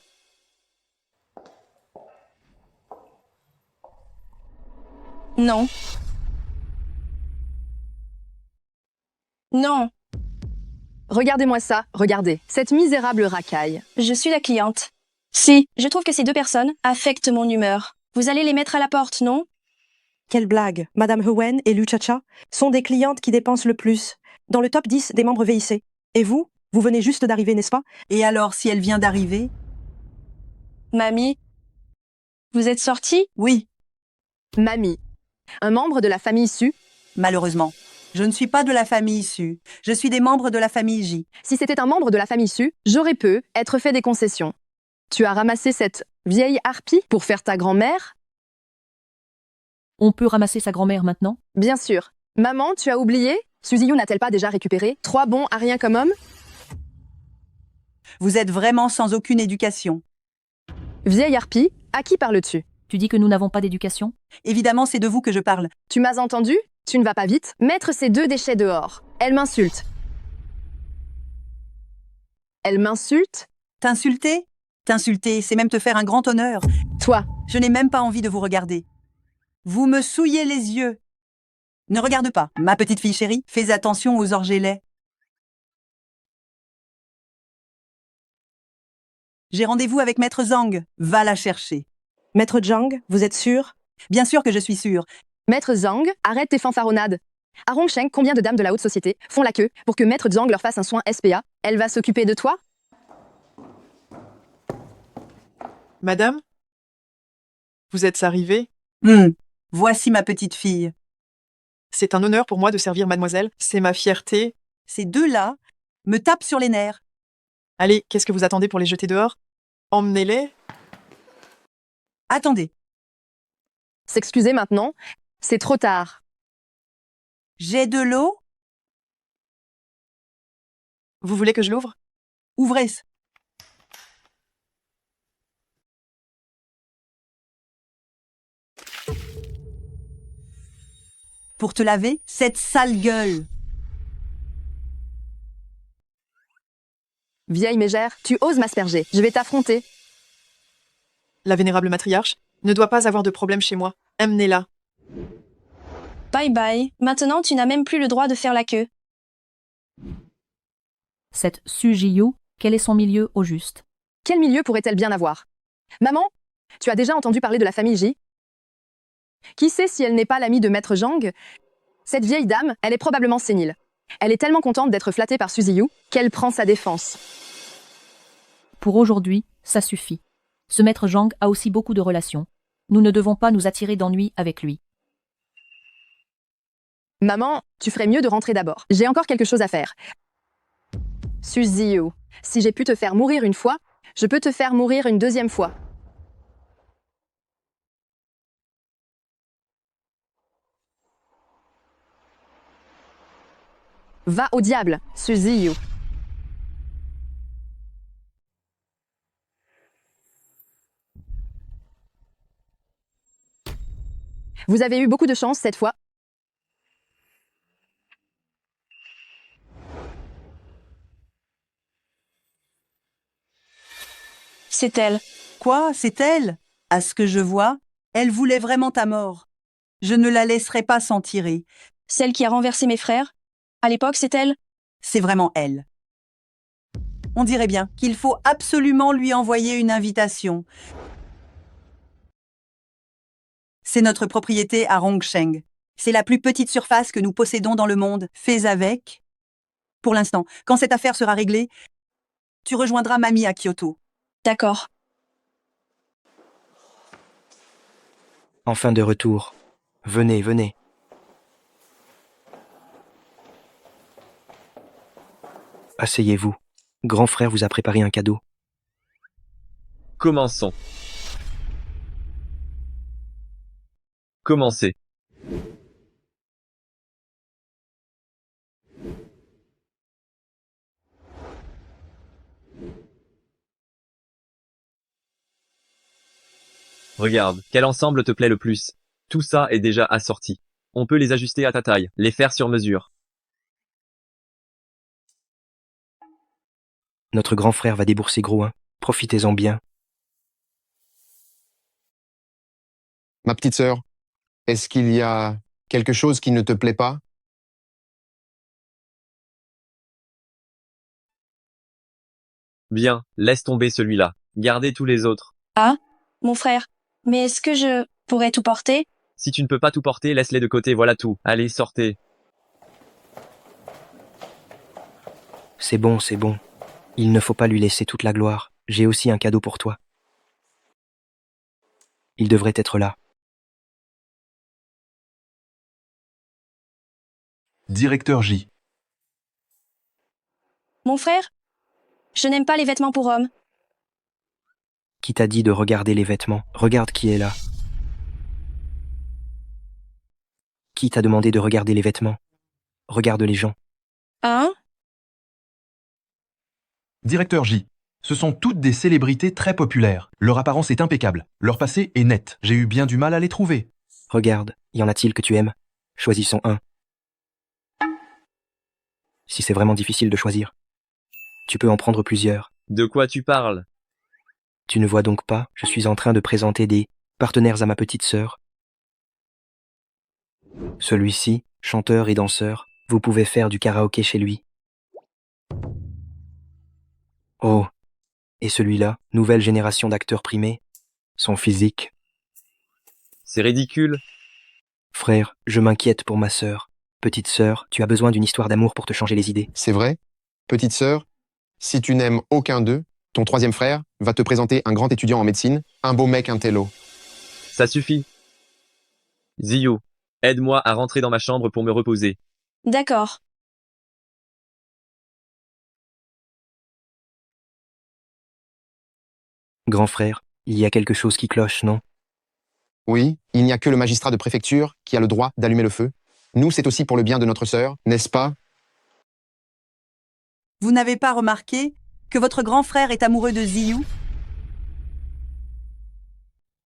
Non. Non. Regardez-moi ça, regardez, cette misérable racaille. Je suis la cliente. Si, je trouve que ces 2 personnes affectent mon humeur. Vous allez les mettre à la porte, non? Quelle blague! Madame Hewen et Luchacha sont des clientes qui dépensent le plus, dans le top 10 des membres VIC. Et vous? Vous venez juste d'arriver, n'est-ce pas? Et alors, si elle vient d'arriver? Mamie, vous êtes sortie? Oui. Mamie, un membre de la famille Su? Malheureusement. Je ne suis pas de la famille Su. Je suis des membres de la famille J. Si c'était un membre de la famille Su, j'aurais pu être fait des concessions. Tu as ramassé cette vieille harpie pour faire ta grand-mère? On peut ramasser sa grand-mère maintenant? Bien sûr. Maman, tu as oublié? Suzy Yu n'a-t-elle pas déjà récupéré 3 bons à rien comme homme? Vous êtes vraiment sans aucune éducation. Vieille harpie, à qui parles-tu? Tu dis que nous n'avons pas d'éducation? Évidemment, c'est de vous que je parle. Tu m'as entendu? Tu ne vas pas vite? Mettre ces 2 déchets dehors. Elle m'insulte. Elle m'insulte? T'insulter? T'insulter, c'est même te faire un grand honneur. Toi. Je n'ai même pas envie de vous regarder. Vous me souillez les yeux. Ne regarde pas, ma petite fille chérie, fais attention aux orgelets. J'ai rendez-vous avec Maître Zhang. Va la chercher. Maître Zhang, vous êtes sûr? Bien sûr que je suis sûre. Maître Zhang, arrête tes fanfaronnades. À Rongsheng, combien de dames de la haute société font la queue pour que Maître Zhang leur fasse un soin SPA? Elle va s'occuper de toi? Madame? Vous êtes arrivée? Voici ma petite fille. C'est un honneur pour moi de servir mademoiselle. C'est ma fierté. Ces 2-là me tapent sur les nerfs. Allez, qu'est-ce que vous attendez pour les jeter dehors? Emmenez-les. Attendez. S'excuser maintenant? C'est trop tard. J'ai de l'eau? Vous voulez que je l'ouvre? Ouvrez. Pour te laver, cette sale gueule. Vieille mégère, tu oses m'asperger. Je vais t'affronter. La vénérable matriarche ne doit pas avoir de problème chez moi. Emmenez-la. Bye bye. Maintenant, tu n'as même plus le droit de faire la queue. Cette Suzy Yu, quel est son milieu au juste? Quel milieu pourrait-elle bien avoir? Maman, tu as déjà entendu parler de la famille J? Qui sait si elle n'est pas l'amie de Maître Zhang? Cette vieille dame, elle est probablement sénile. Elle est tellement contente d'être flattée par Suzy Yu qu'elle prend sa défense. Pour aujourd'hui, ça suffit. Ce Maître Zhang a aussi beaucoup de relations. Nous ne devons pas nous attirer d'ennuis avec lui. Maman, tu ferais mieux de rentrer d'abord. J'ai encore quelque chose à faire. Suzy Yu, si j'ai pu te faire mourir une fois, je peux te faire mourir une 2e fois. Va au diable, Suzy Yu. Vous avez eu beaucoup de chance cette fois. C'est elle. Quoi? C'est elle? À ce que je vois, elle voulait vraiment ta mort. Je ne la laisserai pas s'en tirer. Celle qui a renversé mes frères? À l'époque, c'est elle? C'est vraiment elle. On dirait bien qu'il faut absolument lui envoyer une invitation. C'est notre propriété à Rongsheng. C'est la plus petite surface que nous possédons dans le monde. Fais avec. Pour l'instant, quand cette affaire sera réglée, tu rejoindras Mamie à Kyoto. D'accord. Enfin de retour. Venez, venez. Asseyez-vous. Grand frère vous a préparé un cadeau. Commençons. Commencez. Regarde, quel ensemble te plaît le plus? Tout ça est déjà assorti. On peut les ajuster à ta taille, les faire sur mesure. Notre grand frère va débourser gros, hein. Profitez-en bien. Ma petite sœur, est-ce qu'il y a quelque chose qui ne te plaît pas? Bien, laisse tomber celui-là. Gardez tous les autres. Ah, mon frère. Mais est-ce que je pourrais tout porter? Si tu ne peux pas tout porter, laisse-les de côté, voilà tout. Allez, sortez. C'est bon, c'est bon. Il ne faut pas lui laisser toute la gloire. J'ai aussi un cadeau pour toi. Il devrait être là. Directeur J. Mon frère? Je n'aime pas les vêtements pour hommes. Qui t'a dit de regarder les vêtements? Regarde qui est là. Qui t'a demandé de regarder les vêtements? Regarde les gens. Hein? Directeur J. Ce sont toutes des célébrités très populaires. Leur apparence est impeccable. Leur passé est net. J'ai eu bien du mal à les trouver. Regarde, y en a-t-il que tu aimes? Choisissons un. Si c'est vraiment difficile de choisir, tu peux en prendre plusieurs. De quoi tu parles? Tu ne vois donc pas, je suis en train de présenter des partenaires à ma petite sœur. Celui-ci, chanteur et danseur, vous pouvez faire du karaoké chez lui. Oh, et celui-là, nouvelle génération d'acteurs primés. Son physique. C'est ridicule. Frère, je m'inquiète pour ma sœur. Petite sœur, tu as besoin d'une histoire d'amour pour te changer les idées. C'est vrai? Petite sœur, si tu n'aimes aucun d'eux, ton troisième frère va te présenter un grand étudiant en médecine, un beau mec intello. Ça suffit. Ziyu, aide-moi à rentrer dans ma chambre pour me reposer. D'accord. Grand frère, il y a quelque chose qui cloche, non? Oui, il n'y a que le magistrat de préfecture qui a le droit d'allumer le feu. Nous, c'est aussi pour le bien de notre sœur, n'est-ce pas? Vous n'avez pas remarqué que votre grand frère est amoureux de Ziyu?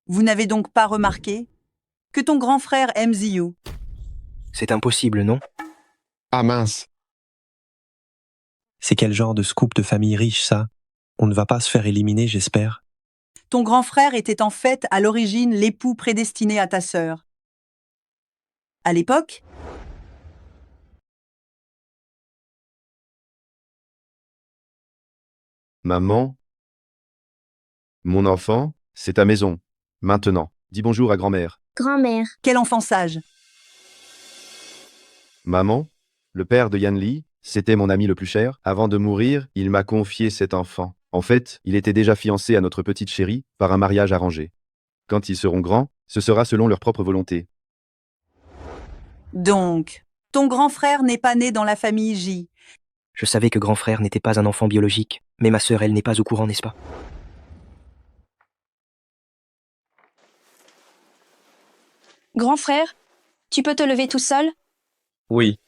Vous n'avez donc pas remarqué que ton grand frère aime Ziyu? C'est impossible, non? Ah mince. C'est quel genre de scoop de famille riche, ça? On ne va pas se faire éliminer, j'espère. Ton grand frère était en fait à l'origine l'époux prédestiné à ta sœur. À l'époque, Maman? Mon enfant, c'est ta maison. Maintenant, dis bonjour à grand-mère. grand-mère. Quel enfant sage. Maman? Le père de Yan Li, c'était mon ami le plus cher. Avant de mourir, il m'a confié cet enfant. En fait, il était déjà fiancé à notre petite chérie par un mariage arrangé. Quand ils seront grands, ce sera selon leur propre volonté. Donc, ton grand frère n'est pas né dans la famille J. Je savais que grand frère n'était pas un enfant biologique, mais ma sœur, elle n'est pas au courant, n'est-ce pas? Grand frère, tu peux te lever tout seul? Oui.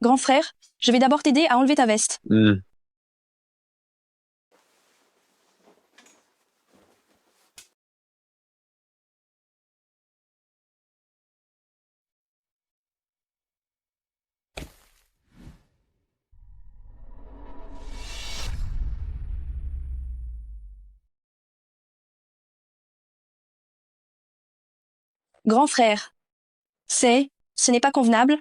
Grand frère, je vais d'abord t'aider à enlever ta veste. Grand frère. Ce n'est pas convenable.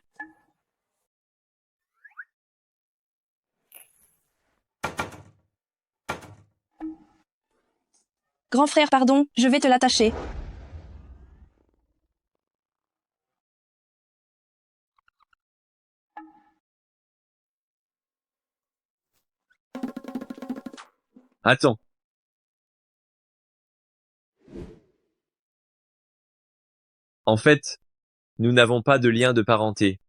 Grand frère, pardon, je vais te l'attacher. Attends. En fait, nous n'avons pas de lien de parenté.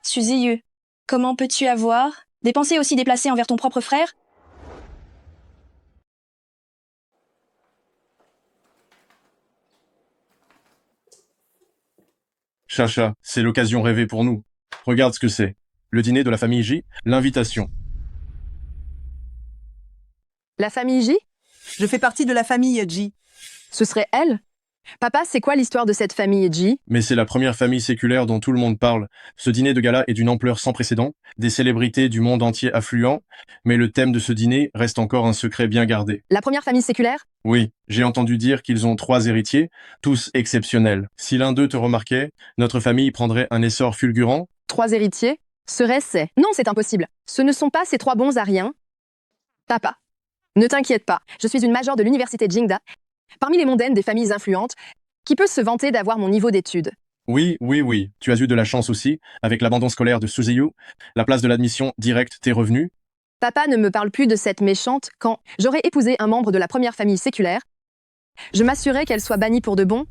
Suzy, comment peux-tu avoir des pensées aussi déplacées envers ton propre frère? Chacha, c'est l'occasion rêvée pour nous. Regarde ce que c'est. Le dîner de la famille J, l'invitation. La famille J? Je fais partie de la famille J. Ce serait elle? Papa, c'est quoi l'histoire de cette famille J? Mais c'est la première famille séculaire dont tout le monde parle. Ce dîner de gala est d'une ampleur sans précédent, des célébrités du monde entier affluent, mais le thème de ce dîner reste encore un secret bien gardé. La première famille séculaire? Oui, j'ai entendu dire qu'ils ont 3 héritiers, tous exceptionnels. Si l'un d'eux te remarquait, notre famille prendrait un essor fulgurant. 3 héritiers? Serait-ce? Non, c'est impossible. Ce ne sont pas ces 3 bons à rien. Papa, ne t'inquiète pas, je suis une majeure de l'université Jingda, parmi les mondaines des familles influentes, qui peut se vanter d'avoir mon niveau d'études. Oui, tu as eu de la chance aussi, avec l'abandon scolaire de Suziyu, la place de l'admission directe t'est revenue. Papa ne me parle plus de cette méchante quand j'aurais épousé un membre de la première famille séculaire. Je m'assurais qu'elle soit bannie pour de bon.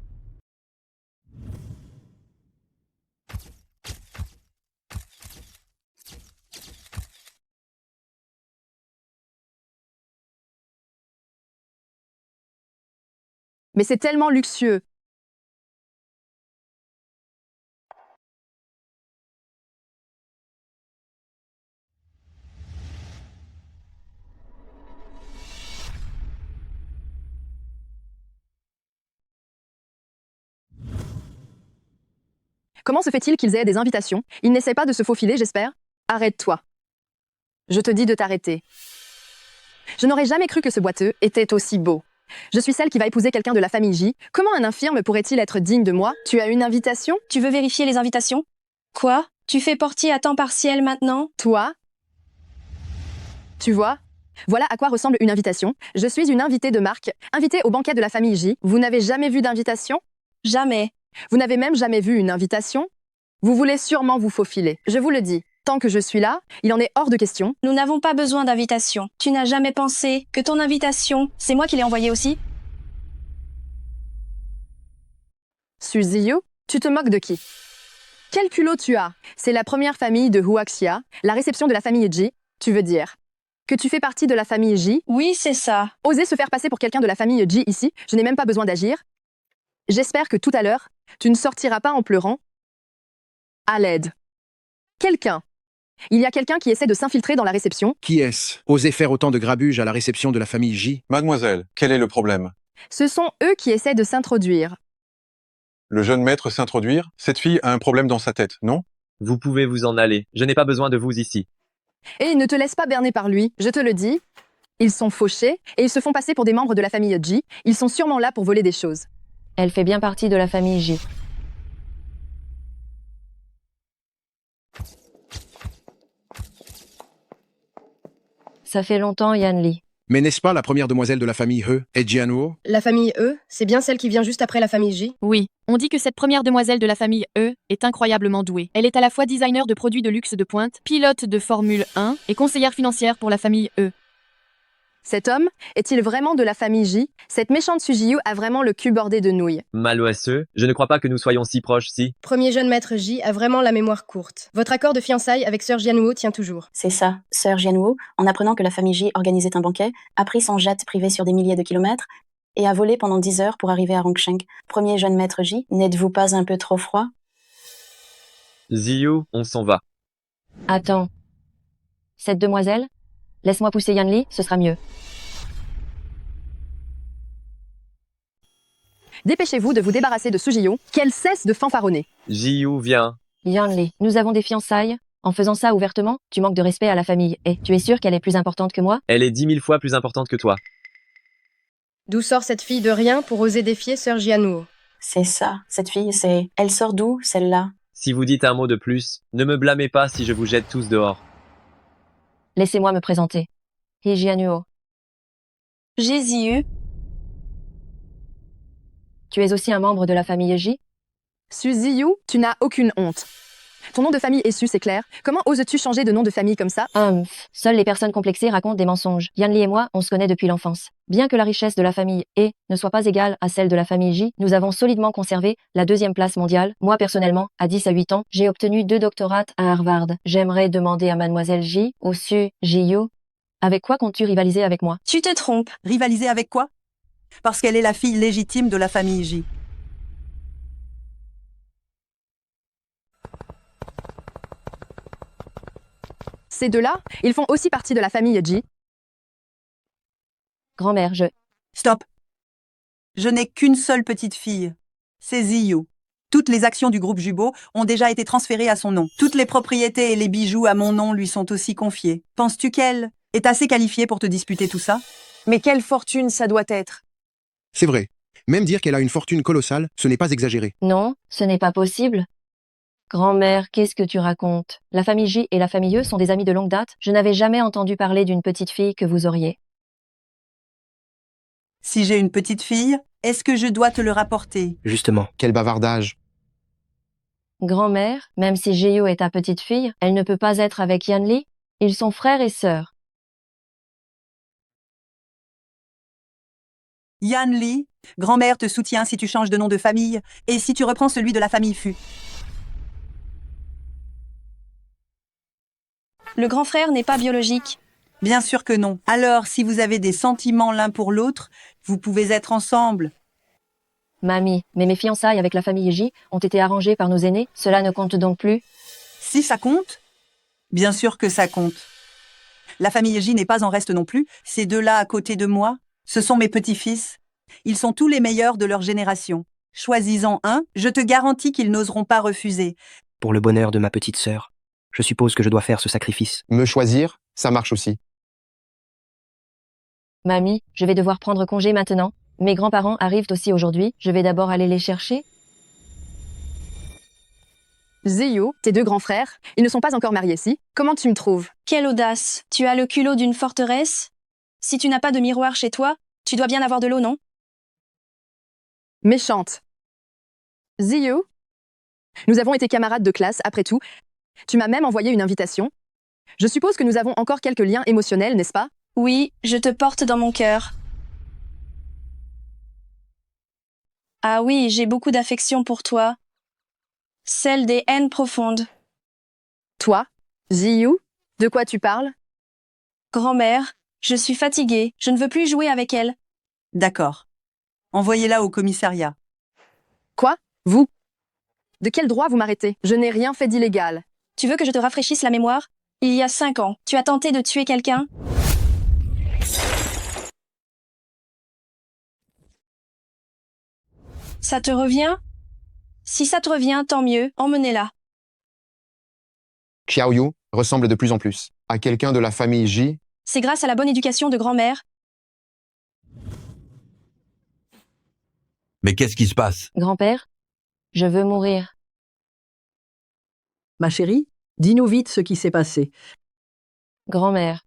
Mais c'est tellement luxueux. Comment se fait-il qu'ils aient des invitations? Ils n'essaient pas de se faufiler, j'espère? Arrête-toi. Je te dis de t'arrêter. Je n'aurais jamais cru que ce boiteux était aussi beau. Je suis celle qui va épouser quelqu'un de la famille J. Comment un infirme pourrait-il être digne de moi? Tu as une invitation? Tu veux vérifier les invitations? Quoi? Tu fais portier à temps partiel maintenant? Toi? Tu vois? Voilà à quoi ressemble une invitation. Je suis une invitée de marque, invitée au banquet de la famille J. Vous n'avez jamais vu d'invitation? Jamais. Vous n'avez même jamais vu une invitation? Vous voulez sûrement vous faufiler. Je vous le dis. Tant que je suis là, il en est hors de question. Nous n'avons pas besoin d'invitation. Tu n'as jamais pensé que ton invitation, c'est moi qui l'ai envoyée aussi? Suziyu, tu te moques de qui? Quel culot tu as? C'est la première famille de Huaxia, la réception de la famille J, tu veux dire? Que tu fais partie de la famille J? Oui, c'est ça. Oser se faire passer pour quelqu'un de la famille J ici, je n'ai même pas besoin d'agir. J'espère que tout à l'heure, tu ne sortiras pas en pleurant. À l'aide. Quelqu'un. Il y a quelqu'un qui essaie de s'infiltrer dans la réception. Qui est-ce? Oser faire autant de grabuge à la réception de la famille J? Mademoiselle, quel est le problème? Ce sont eux qui essaient de s'introduire. Le jeune maître s'introduire? Cette fille a un problème dans sa tête, non? Vous pouvez vous en aller. Je n'ai pas besoin de vous ici. Et ils ne te laissent pas berner par lui, je te le dis. Ils sont fauchés et ils se font passer pour des membres de la famille J. Ils sont sûrement là pour voler des choses. Elle fait bien partie de la famille J. Ça fait longtemps, Yanli. Mais n'est-ce pas la première demoiselle de la famille He et Jianhuo? La famille E, c'est bien celle qui vient juste après la famille J? Oui, on dit que cette première demoiselle de la famille E est incroyablement douée. Elle est à la fois designer de produits de luxe de pointe, pilote de Formule 1 et conseillère financière pour la famille E. Cet homme est-il vraiment de la famille J? Cette méchante Sujiyu a vraiment le cul bordé de nouilles. Maloisseux, je ne crois pas que nous soyons si proches, si. Premier jeune maître J a vraiment la mémoire courte. Votre accord de fiançailles avec Sœur Jianhuo tient toujours. C'est ça. Sœur Jianhuo, en apprenant que la famille J organisait un banquet, a pris son jet privé sur des milliers de kilomètres et a volé pendant 10 heures pour arriver à Rongsheng. Premier jeune maître J, n'êtes-vous pas un peu trop froid? Ziyu, on s'en va. Attends. Cette demoiselle? Laisse-moi pousser Yanli, ce sera mieux. Dépêchez-vous de vous débarrasser de Sujiyu, qu'elle cesse de fanfaronner. Ziyu, viens. Yanli, nous avons des fiançailles. En faisant ça ouvertement, tu manques de respect à la famille. Et tu es sûr qu'elle est plus importante que moi? Elle est 10 000 fois plus importante que toi. D'où sort cette fille de rien pour oser défier Sœur Jianwoo? C'est ça, cette fille, c'est... Elle sort d'où, celle-là? Si vous dites un mot de plus, ne me blâmez pas si je vous jette tous dehors. Laissez-moi me présenter. Lee Jianwoo. Jésus. Tu es aussi un membre de la famille J? Suzy Yu, tu n'as aucune honte. Ton nom de famille est Su, c'est clair. Comment oses-tu changer de nom de famille comme ça? Seules les personnes complexées racontent des mensonges. Yanli et moi, on se connaît depuis l'enfance. Bien que la richesse de la famille E ne soit pas égale à celle de la famille J, nous avons solidement conservé la 2e place mondiale. Moi, personnellement, à 10 à 8 ans, j'ai obtenu 2 doctorats à Harvard. J'aimerais demander à mademoiselle J ou Su Ji-Yu, avec quoi comptes-tu rivaliser avec moi? Tu te trompes. Rivaliser avec quoi? Parce qu'elle est la fille légitime de la famille J. Ces deux-là, ils font aussi partie de la famille J. Grand-mère, Stop. Je n'ai qu'une seule petite fille. C'est Ziyu. Toutes les actions du groupe Jubo ont déjà été transférées à son nom. Toutes les propriétés et les bijoux à mon nom lui sont aussi confiés. Penses-tu qu'elle est assez qualifiée pour te disputer tout ça? Mais quelle fortune ça doit être! C'est vrai. Même dire qu'elle a une fortune colossale, ce n'est pas exagéré. Non, ce n'est pas possible. Grand-mère, qu'est-ce que tu racontes? La famille J et la famille E sont des amis de longue date. Je n'avais jamais entendu parler d'une petite fille que vous auriez. Si j'ai une petite fille, est-ce que je dois te le rapporter? Justement. Quel bavardage. Grand-mère, même si Ji-Yu est ta petite fille, elle ne peut pas être avec Yanli. Ils sont frères et sœurs. Yanli, grand-mère te soutient si tu changes de nom de famille et si tu reprends celui de la famille Fu. Le grand frère n'est pas biologique. Bien sûr que non. Alors, si vous avez des sentiments l'un pour l'autre, vous pouvez être ensemble. Mamie, mais mes fiançailles avec la famille J ont été arrangées par nos aînés. Cela ne compte donc plus? Si ça compte? Bien sûr que ça compte. La famille J n'est pas en reste non plus. Ces deux-là à côté de moi, ce sont mes petits-fils. Ils sont tous les meilleurs de leur génération. Choisis-en un, je te garantis qu'ils n'oseront pas refuser. Pour le bonheur de ma petite sœur, je suppose que je dois faire ce sacrifice. Me choisir, ça marche aussi. Mamie, je vais devoir prendre congé maintenant. Mes grands-parents arrivent aussi aujourd'hui. Je vais d'abord aller les chercher. Ziyu, tes 2 grands frères, ils ne sont pas encore mariés, si? Comment tu me trouves? Quelle audace! Tu as le culot d'une forteresse? Si tu n'as pas de miroir chez toi, tu dois bien avoir de l'eau, non? Méchante. Ziyu, nous avons été camarades de classe, après tout. Tu m'as même envoyé une invitation. Je suppose que nous avons encore quelques liens émotionnels, n'est-ce pas? Oui, je te porte dans mon cœur. Ah oui, j'ai beaucoup d'affection pour toi. Celle des haines profondes. Toi, Ziyu, de quoi tu parles? Grand-mère, je suis fatiguée. Je ne veux plus jouer avec elle. D'accord. Envoyez-la au commissariat. Quoi? Vous? De quel droit vous m'arrêtez? Je n'ai rien fait d'illégal. Tu veux que je te rafraîchisse la mémoire? Il y a 5 ans, tu as tenté de tuer quelqu'un? Ça te revient? Si ça te revient, tant mieux, emmenez-la. Xiaoyu ressemble de plus en plus à quelqu'un de la famille J. C'est grâce à la bonne éducation de grand-mère. Mais qu'est-ce qui se passe? Grand-père, je veux mourir. Ma chérie, dis-nous vite ce qui s'est passé. Grand-mère.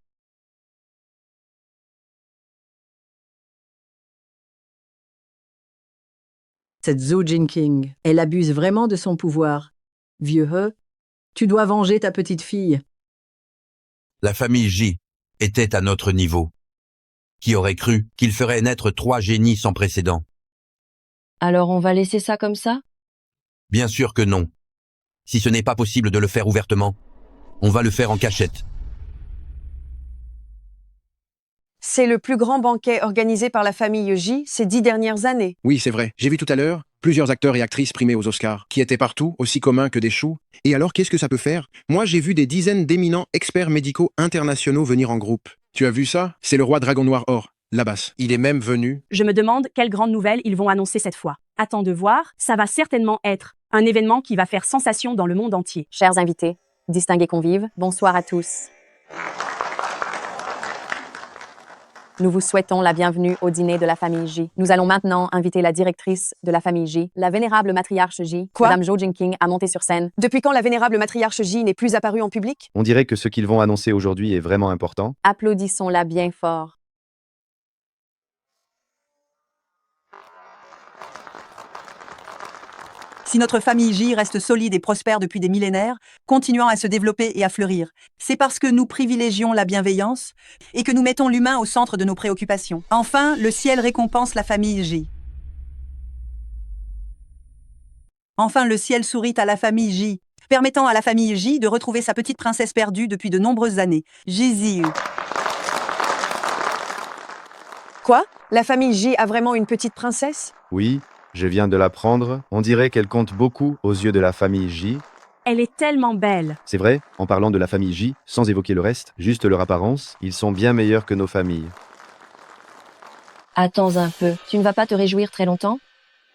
Cette Zhou Jinqing, elle abuse vraiment de son pouvoir. Vieux He, tu dois venger ta petite fille. La famille J était à notre niveau. Qui aurait cru qu'il ferait naître 3 génies sans précédent? Alors on va laisser ça comme ça? Bien sûr que non. Si ce n'est pas possible de le faire ouvertement, on va le faire en cachette. C'est le plus grand banquet organisé par la famille J ces 10 dernières années. Oui, c'est vrai. J'ai vu tout à l'heure plusieurs acteurs et actrices primés aux Oscars, qui étaient partout, aussi communs que des choux. Et alors, qu'est-ce que ça peut faire? Moi, j'ai vu des dizaines d'éminents experts médicaux internationaux venir en groupe. Tu as vu ça? C'est le roi Dragon Noir Or, Labas. Il est même venu. Je me demande quelle grande nouvelle ils vont annoncer cette fois. Attends de voir, ça va certainement être un événement qui va faire sensation dans le monde entier. Chers invités, distingués convives, bonsoir à tous. Nous vous souhaitons la bienvenue au dîner de la famille J. Nous allons maintenant inviter la directrice de la famille J, la vénérable matriarche J, Quoi? Madame Jo Jinking, à monter sur scène. Depuis quand la vénérable matriarche J n'est plus apparue en public? On dirait que ce qu'ils vont annoncer aujourd'hui est vraiment important. Applaudissons-la bien fort. Si notre famille J reste solide et prospère depuis des millénaires, continuant à se développer et à fleurir, c'est parce que nous privilégions la bienveillance et que nous mettons l'humain au centre de nos préoccupations. Enfin, le ciel récompense la famille J. Enfin, le ciel sourit à la famille J, permettant à la famille J de retrouver sa petite princesse perdue depuis de nombreuses années. Jésus. Quoi? La famille J a vraiment une petite princesse? Oui, je viens de l'apprendre. On dirait qu'elle compte beaucoup aux yeux de la famille J. Elle est tellement belle. C'est vrai, en parlant de la famille J, sans évoquer le reste, juste leur apparence, ils sont bien meilleurs que nos familles. Attends un peu, tu ne vas pas te réjouir très longtemps?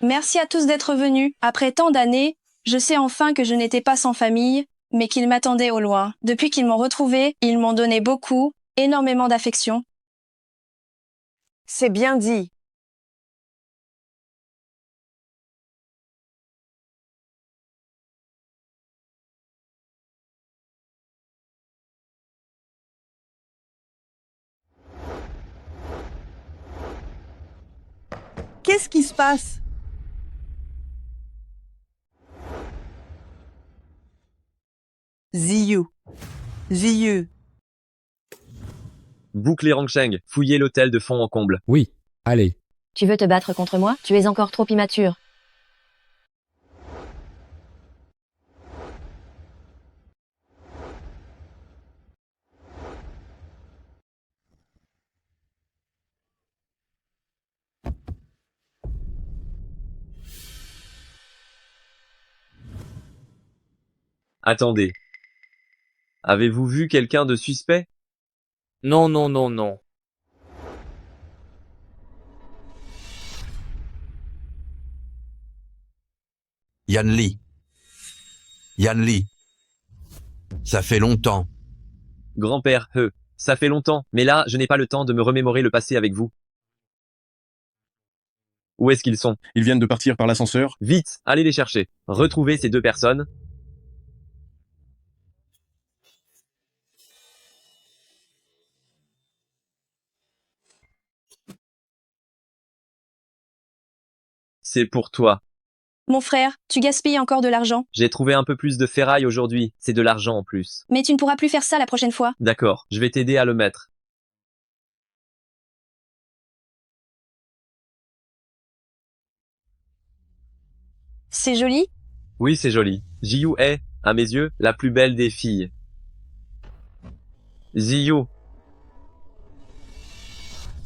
Merci à tous d'être venus. Après tant d'années, je sais enfin que je n'étais pas sans famille, mais qu'ils m'attendaient au loin. Depuis qu'ils m'ont retrouvée, ils m'ont donné beaucoup, énormément d'affection. C'est bien dit. Qu'est-ce qui se passe? Ziyu. Ziyu. Bouclez Rangsheng, fouillez l'hôtel de fond en comble. Oui, allez. Tu veux te battre contre moi? Tu es encore trop immature. Attendez. Avez-vous vu quelqu'un de suspect? Non, non, non, non. Yan Li. Yan Li. Ça fait longtemps. Grand-père, ça fait longtemps, mais là, je n'ai pas le temps de me remémorer le passé avec vous. Où est-ce qu'ils sont? Ils viennent de partir par l'ascenseur. Vite, allez les chercher. Retrouvez ces deux personnes. C'est pour toi. Mon frère, tu gaspilles encore de l'argent. J'ai trouvé un peu plus de ferraille aujourd'hui, c'est de l'argent en plus. Mais tu ne pourras plus faire ça la prochaine fois. D'accord, je vais t'aider à le mettre. C'est joli? Oui, c'est joli. Jiyu est, à mes yeux, la plus belle des filles. Jiyu.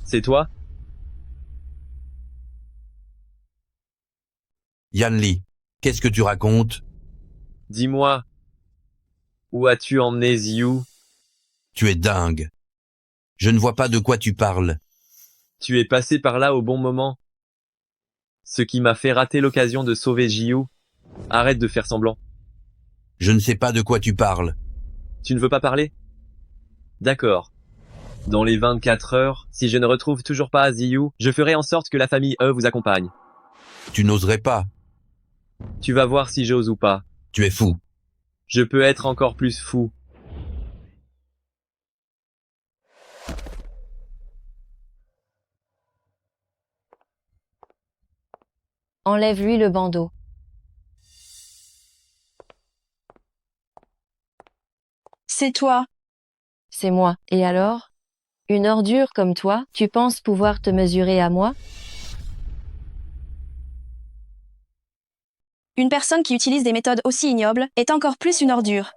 C'est toi? Yan Li, qu'est-ce que tu racontes? Dis-moi, où as-tu emmené Ziyu? Tu es dingue. Je ne vois pas de quoi tu parles. Tu es passé par là au bon moment. Ce qui m'a fait rater l'occasion de sauver Jiyu. Arrête de faire semblant. Je ne sais pas de quoi tu parles. Tu ne veux pas parler? D'accord. Dans les 24 heures, si je ne retrouve toujours pas Ziyu, je ferai en sorte que la famille E vous accompagne. Tu n'oserais pas. Tu vas voir si j'ose ou pas. Tu es fou. Je peux être encore plus fou. Enlève-lui le bandeau. C'est toi. C'est moi. Et alors? Une ordure comme toi, tu penses pouvoir te mesurer à moi? Une personne qui utilise des méthodes aussi ignobles est encore plus une ordure.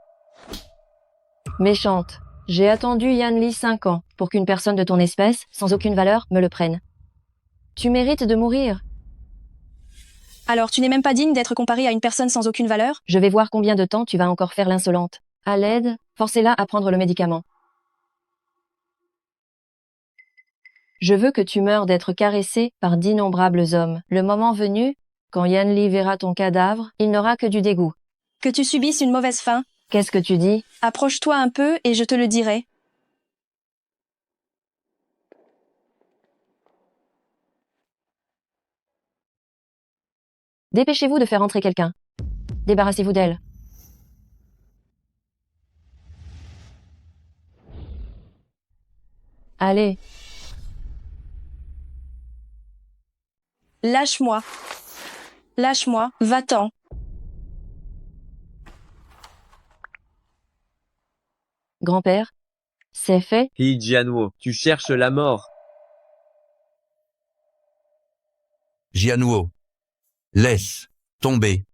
Méchante. J'ai attendu Yan Li 5 ans pour qu'une personne de ton espèce, sans aucune valeur, me le prenne. Tu mérites de mourir. Alors tu n'es même pas digne d'être comparé à une personne sans aucune valeur? Je vais voir combien de temps tu vas encore faire l'insolente. À l'aide, forcez-la à prendre le médicament. Je veux que tu meures d'être caressé par d'innombrables hommes. Le moment venu, quand Yan Li verra ton cadavre, il n'aura que du dégoût. Que tu subisses une mauvaise fin? Qu'est-ce que tu dis? Approche-toi un peu et je te le dirai. Dépêchez-vous de faire entrer quelqu'un. Débarrassez-vous d'elle. Allez. Lâche-moi. Lâche-moi, va-t'en. Grand-père, c'est fait. Hee Jianwo, tu cherches la mort. Jianwo, laisse tomber.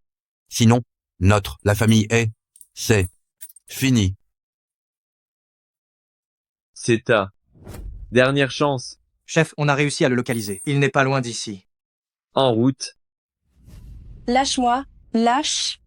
Sinon, la famille c'est fini. C'est ta dernière chance. Chef, on a réussi à le localiser. Il n'est pas loin d'ici. En route. Lâche-moi, lâche.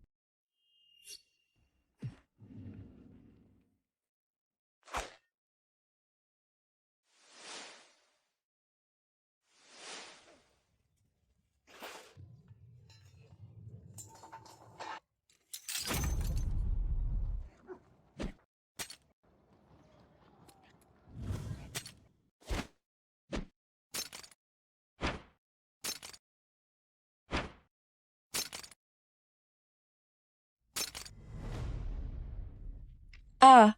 Ah,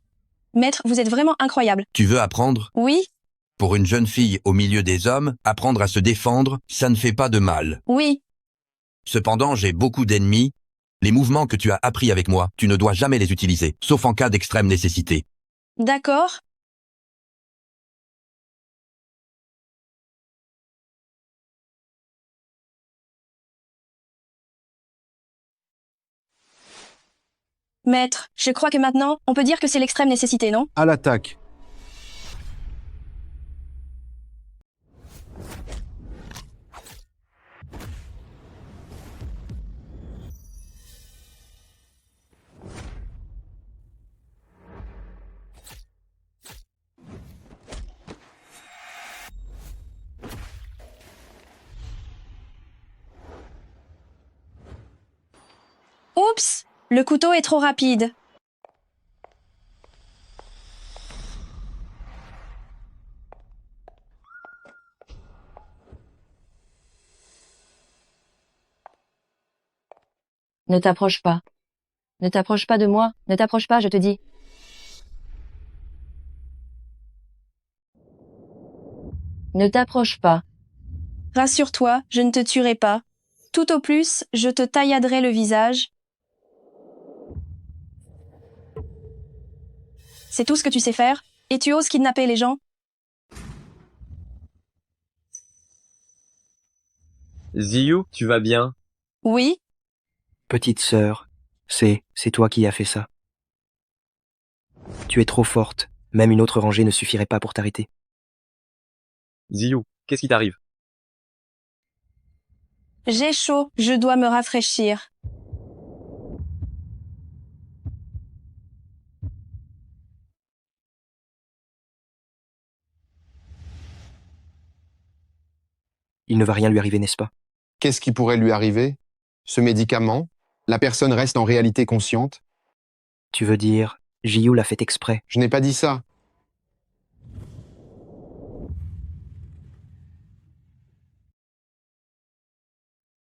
maître, vous êtes vraiment incroyable. Tu veux apprendre? Oui, Pour une jeune fille au milieu des hommes, apprendre à se défendre, ça ne fait pas de mal. oui. Cependant, j'ai beaucoup d'ennemis. Les mouvements que tu as appris avec moi, tu ne dois jamais les utiliser, sauf en cas d'extrême nécessité. D'accord. Maître, je crois que maintenant, on peut dire que c'est l'extrême nécessité, non? À l'attaque. Oups, le couteau est trop rapide. Ne t'approche pas. Ne t'approche pas de moi. Ne t'approche pas, je te dis. Ne t'approche pas. Rassure-toi, je ne te tuerai pas. Tout au plus, je te tailladerai le visage. C'est tout ce que tu sais faire? Et tu oses kidnapper les gens? Ziyu, tu vas bien? Oui, Petite sœur, c'est toi qui as fait ça. Tu es trop forte. Même une autre rangée ne suffirait pas pour t'arrêter. Ziyu, qu'est-ce qui t'arrive? j'ai chaud, je dois me rafraîchir. Il ne va rien lui arriver, n'est-ce pas? Qu'est-ce qui pourrait lui arriver? Ce médicament? La personne reste en réalité consciente? Tu veux dire, Jiyu l'a fait exprès. Je n'ai pas dit ça.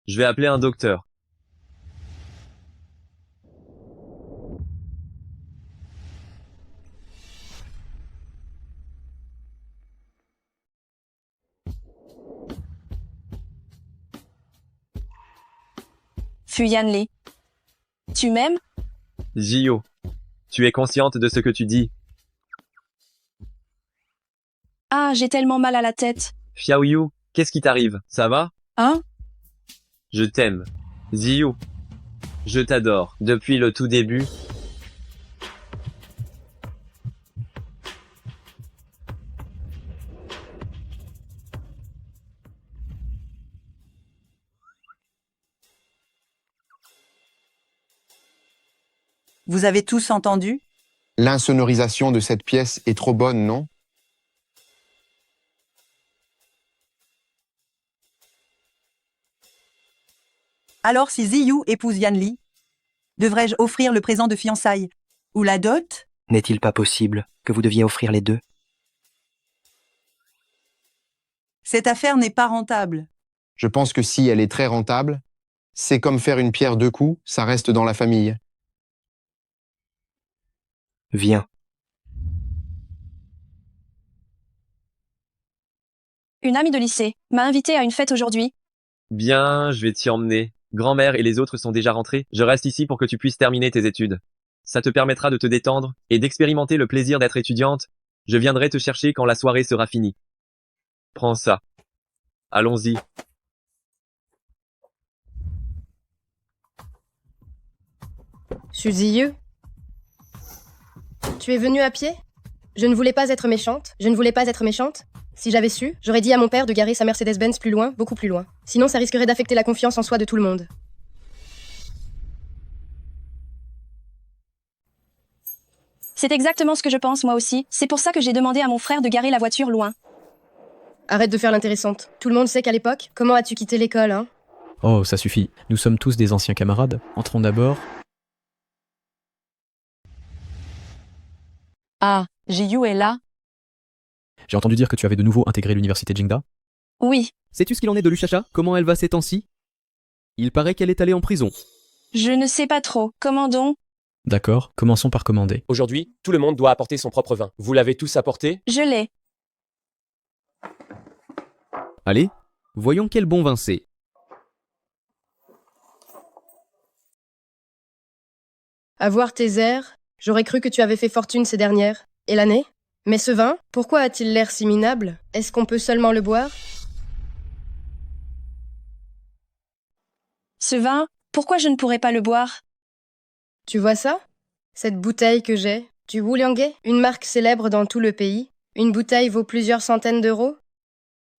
Je vais appeler un docteur. Fuyanli. Tu m'aimes? Ziyu, tu es consciente de ce que tu dis? Ah, j'ai tellement mal à la tête. Xiaoyu, qu'est-ce qui t'arrive? Ça va? Hein? Je t'aime. Ziyu, je t'adore. Depuis le tout début. Vous avez tous entendu? L'insonorisation de cette pièce est trop bonne, non? Alors si Ziyu épouse Yanli, devrais-je offrir le présent de fiançailles? Ou la dot? N'est-il pas possible que vous deviez offrir les deux? Cette affaire n'est pas rentable. Je pense que si elle est très rentable, C'est comme faire une pierre deux coups, ça reste dans la famille. Viens. Une amie de lycée m'a invité à une fête aujourd'hui. Bien, je vais t'y emmener. Grand-mère et les autres sont déjà rentrés. Je reste ici pour que tu puisses terminer tes études. Ça te permettra de te détendre et d'expérimenter le plaisir d'être étudiante. Je viendrai te chercher quand la soirée sera finie. Prends ça. Allons-y. Suzy Yu, tu es venue à pied? Je ne voulais pas être méchante. Je ne voulais pas être méchante. Si j'avais su, j'aurais dit à mon père de garer sa Mercedes-Benz plus loin, beaucoup plus loin. Sinon, ça risquerait d'affecter la confiance en soi de tout le monde. C'est exactement ce que je pense moi aussi. C'est pour ça que j'ai demandé à mon frère de garer la voiture loin. Arrête de faire l'intéressante. Tout le monde sait qu'à l'époque, comment as-tu quitté l'école, hein? Oh, ça suffit. Nous sommes tous des anciens camarades. Entrons d'abord. Ah, Jiyu est là? J'ai entendu dire que tu avais de nouveau intégré l'université Jingda. Oui. Sais-tu ce qu'il en est de Luchacha? Comment elle va ces temps-ci? Il paraît qu'elle est allée en prison. Je ne sais pas trop. Comment donc? D'accord, commençons par commander. Aujourd'hui, tout le monde doit apporter son propre vin. Vous l'avez tous apporté? Je l'ai. Allez, voyons quel bon vin c'est. À voir tes airs, j'aurais cru que tu avais fait fortune ces dernières. Et l'année? Mais ce vin, pourquoi a-t-il l'air si minable? Est-ce qu'on peut seulement le boire? Ce vin, pourquoi je ne pourrais pas le boire? Tu vois ça? Cette bouteille que j'ai, du Wuliangye, une marque célèbre dans tout le pays. Une bouteille vaut plusieurs centaines d'euros.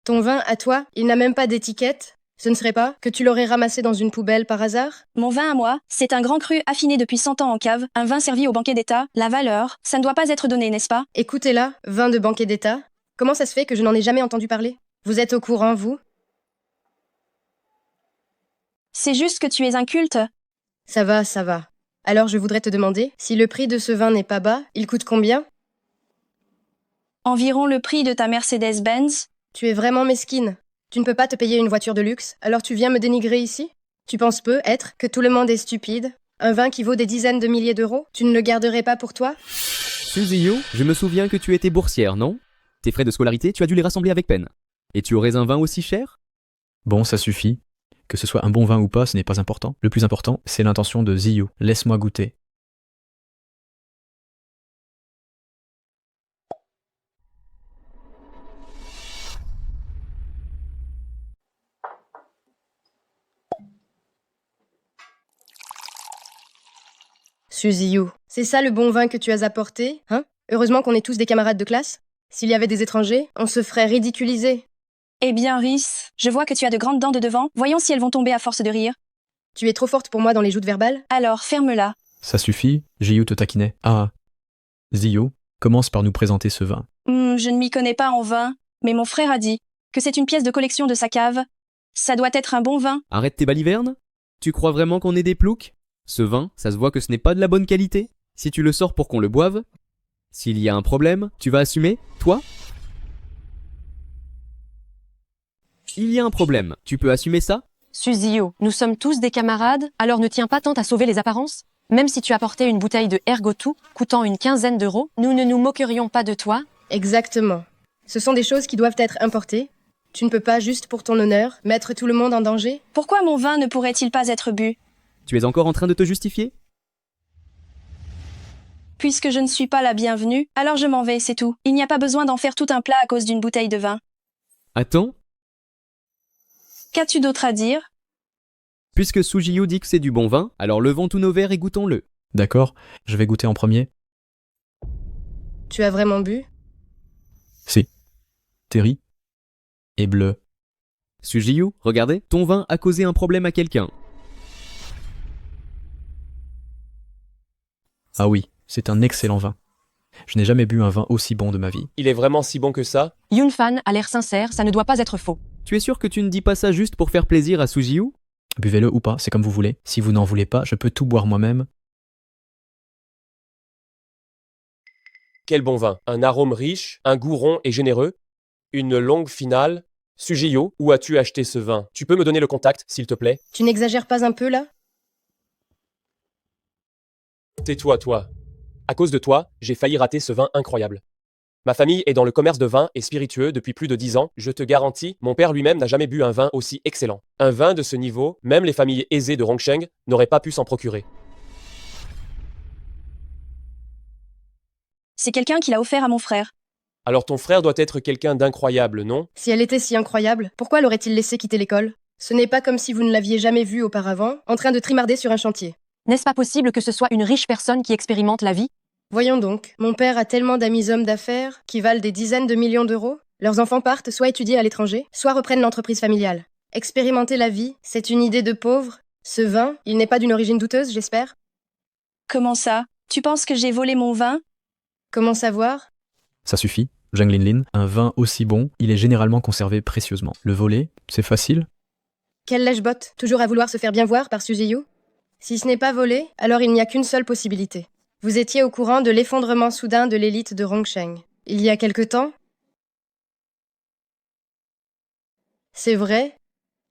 Ton vin, à toi, il n'a même pas d'étiquette. Ce ne serait pas que tu l'aurais ramassé dans une poubelle par hasard? Mon vin à moi, c'est un grand cru affiné depuis 100 ans en cave, un vin servi au banquet d'État. La valeur, ça ne doit pas être donné, n'est-ce pas? Écoutez-là, vin de banquet d'État. Comment ça se fait que je n'en ai jamais entendu parler? Vous êtes au courant, vous? C'est juste que tu es inculte. Ça va, ça va. Alors je voudrais te demander, si le prix de ce vin n'est pas bas, il coûte combien? Environ le prix de ta Mercedes-Benz. Tu es vraiment mesquine. Tu ne peux pas te payer une voiture de luxe, alors tu viens me dénigrer ici? Tu penses peut-être que tout le monde est stupide? Un vin qui vaut des dizaines de milliers d'euros, tu ne le garderais pas pour toi? Suzy Yu, je me souviens que tu étais boursière, non? Tes frais de scolarité, tu as dû les rassembler avec peine. Et tu aurais un vin aussi cher? Bon, ça suffit. Que ce soit un bon vin ou pas, ce n'est pas important. Le plus important, c'est l'intention de Ziyu. Laisse-moi goûter. Suzy Yu, c'est ça le bon vin que tu as apporté, hein? Heureusement qu'on est tous des camarades de classe. S'il y avait des étrangers, on se ferait ridiculiser. Eh bien, Rhys, je vois que tu as de grandes dents de devant. Voyons si elles vont tomber à force de rire. Tu es trop forte pour moi dans les joutes verbales. Alors, ferme-la. Ça suffit, Jiyu te taquinait. Ah, Ziyu, commence par nous présenter ce vin. Je ne m'y connais pas en vin, mais mon frère a dit que c'est une pièce de collection de sa cave. Ça doit être un bon vin. Arrête tes balivernes. Tu crois vraiment qu'on est des ploucs? Ce vin, ça se voit que ce n'est pas de la bonne qualité. Si tu le sors pour qu'on le boive, s'il y a un problème, tu vas assumer, toi? Il y a un problème, tu peux assumer ça? Suzy Yu, nous sommes tous des camarades, alors ne tiens pas tant à sauver les apparences. Même si tu apportais une bouteille de Ergotu coûtant une quinzaine d'euros, nous ne nous moquerions pas de toi. Exactement. Ce sont des choses qui doivent être importées. Tu ne peux pas, juste pour ton honneur, mettre tout le monde en danger. Pourquoi mon vin ne pourrait-il pas être bu? Tu es encore en train de te justifier? Puisque je ne suis pas la bienvenue, alors je m'en vais, c'est tout. Il n'y a pas besoin d'en faire tout un plat à cause d'une bouteille de vin. Attends, Qu'as-tu d'autre à dire? puisque Suzy Yu dit que c'est du bon vin, alors levons tous nos verres et goûtons-le. D'accord, je vais goûter en premier. Tu as vraiment bu? Si. Terry et bleu. Suzy Yu, regardez, ton vin a causé un problème à quelqu'un. Ah oui, c'est un excellent vin. Je n'ai jamais bu un vin aussi bon de ma vie. Il est vraiment si bon que ça? Yunfan a l'air sincère, ça ne doit pas être faux. Tu es sûr que tu ne dis pas ça juste pour faire plaisir à Suzy Yu? Buvez-le ou pas, c'est comme vous voulez. Si vous n'en voulez pas, je peux tout boire moi-même. Quel bon vin. Un arôme riche, un goût rond et généreux, une longue finale, Sujiyo, où as-tu acheté ce vin? Tu peux me donner le contact, s'il te plaît? Tu n'exagères pas un peu là? Tais-toi, toi. À cause de toi, j'ai failli rater ce vin incroyable. Ma famille est dans le commerce de vin et spiritueux depuis plus de 10 ans. Je te garantis, mon père lui-même n'a jamais bu un vin aussi excellent. Un vin de ce niveau, même les familles aisées de Rongsheng n'auraient pas pu s'en procurer. C'est quelqu'un qui l'a offert à mon frère. Alors ton frère doit être quelqu'un d'incroyable, non? Si elle était si incroyable, pourquoi l'aurait-il laissé quitter l'école? Ce n'est pas comme si vous ne l'aviez jamais vue auparavant, en train de trimarder sur un chantier. N'est-ce pas possible que ce soit une riche personne qui expérimente la vie? Voyons donc, mon père a tellement d'amis hommes d'affaires qui valent des dizaines de millions d'euros. Leurs enfants partent soit étudier à l'étranger, soit reprennent l'entreprise familiale. Expérimenter la vie, c'est une idée de pauvre. Ce vin, il n'est pas d'une origine douteuse, j'espère? Comment ça? Tu penses que j'ai volé mon vin? Comment savoir? Ça suffit, Zhang Linlin. Un vin aussi bon, il est généralement conservé précieusement. Le voler, c'est facile. Quelle lèche-botte, toujours à vouloir se faire bien voir par Sujiyu? Si ce n'est pas volé, alors il n'y a qu'une seule possibilité. Vous étiez au courant de l'effondrement soudain de l'élite de Rongsheng. Il y a quelque temps? C'est vrai.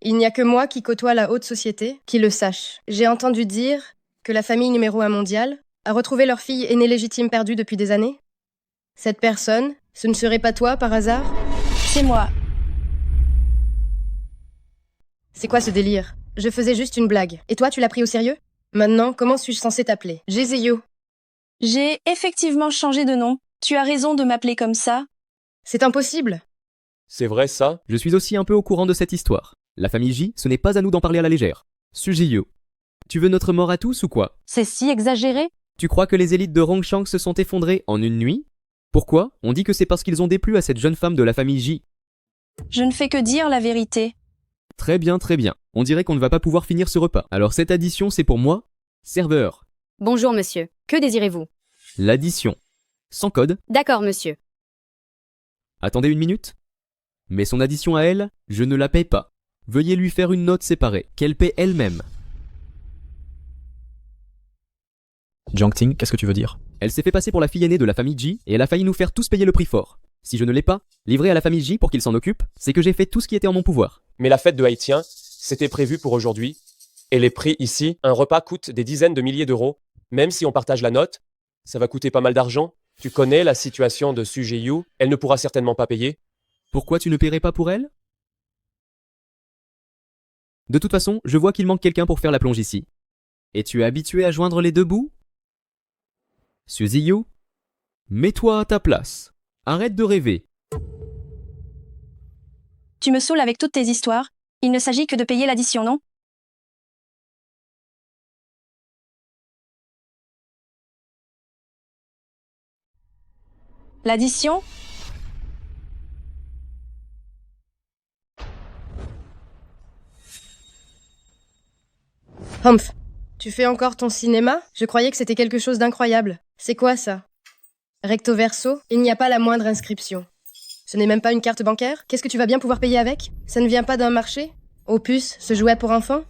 Il n'y a que moi qui côtoie la haute société, qui le sache. J'ai entendu dire que la famille numéro 1 mondiale a retrouvé leur fille aînée légitime perdue depuis des années. Cette personne, ce ne serait pas toi par hasard? C'est moi. C'est quoi ce délire? Je faisais juste une blague. Et toi, tu l'as pris au sérieux? Maintenant, comment suis-je censé t'appeler? Jézéyo. J'ai effectivement changé de nom. Tu as raison de m'appeler comme ça. C'est impossible. C'est vrai ça? Je suis aussi un peu au courant de cette histoire. La famille J, ce n'est pas à nous d'en parler à la légère. Sujiyo, tu veux notre mort à tous ou quoi? C'est si exagéré? Tu crois que les élites de Rongsheng se sont effondrées en une nuit? Pourquoi? On dit que c'est parce qu'ils ont déplu à cette jeune femme de la famille J. Je ne fais que dire la vérité. Très bien, très bien. On dirait qu'on ne va pas pouvoir finir ce repas. Alors cette addition, c'est pour moi, serveur. Bonjour monsieur, que désirez-vous? L'addition. Sans code. D'accord monsieur. Attendez une minute. Mais son addition à elle, je ne la paye pas. Veuillez lui faire une note séparée, qu'elle paie elle-même. Jiangting, qu'est-ce que tu veux dire? Elle s'est fait passer pour la fille aînée de la famille J et elle a failli nous faire tous payer le prix fort. Si je ne l'ai pas, livré à la famille J pour qu'ils s'en occupent, c'est que j'ai fait tout ce qui était en mon pouvoir. Mais la fête de Haïtien, c'était prévu pour aujourd'hui. Et les prix ici, un repas coûte des dizaines de milliers d'euros. Même si on partage la note, ça va coûter pas mal d'argent. Tu connais la situation de Sujiyu, elle ne pourra certainement pas payer. Pourquoi tu ne paierais pas pour elle? De toute façon, je vois qu'il manque quelqu'un pour faire la plonge ici. Et tu es habitué à joindre les deux bouts? Sujiyu, mets-toi à ta place. Arrête de rêver. Tu me saoules avec toutes tes histoires. Il ne s'agit que de payer l'addition, non? L'addition? Humph, tu fais encore ton cinéma? Je croyais que c'était quelque chose d'incroyable. C'est quoi ça? Recto verso, il n'y a pas la moindre inscription. Ce n'est même pas une carte bancaire? Qu'est-ce que tu vas bien pouvoir payer avec? Ça ne vient pas d'un marché? Opus, ce jouet pour enfants?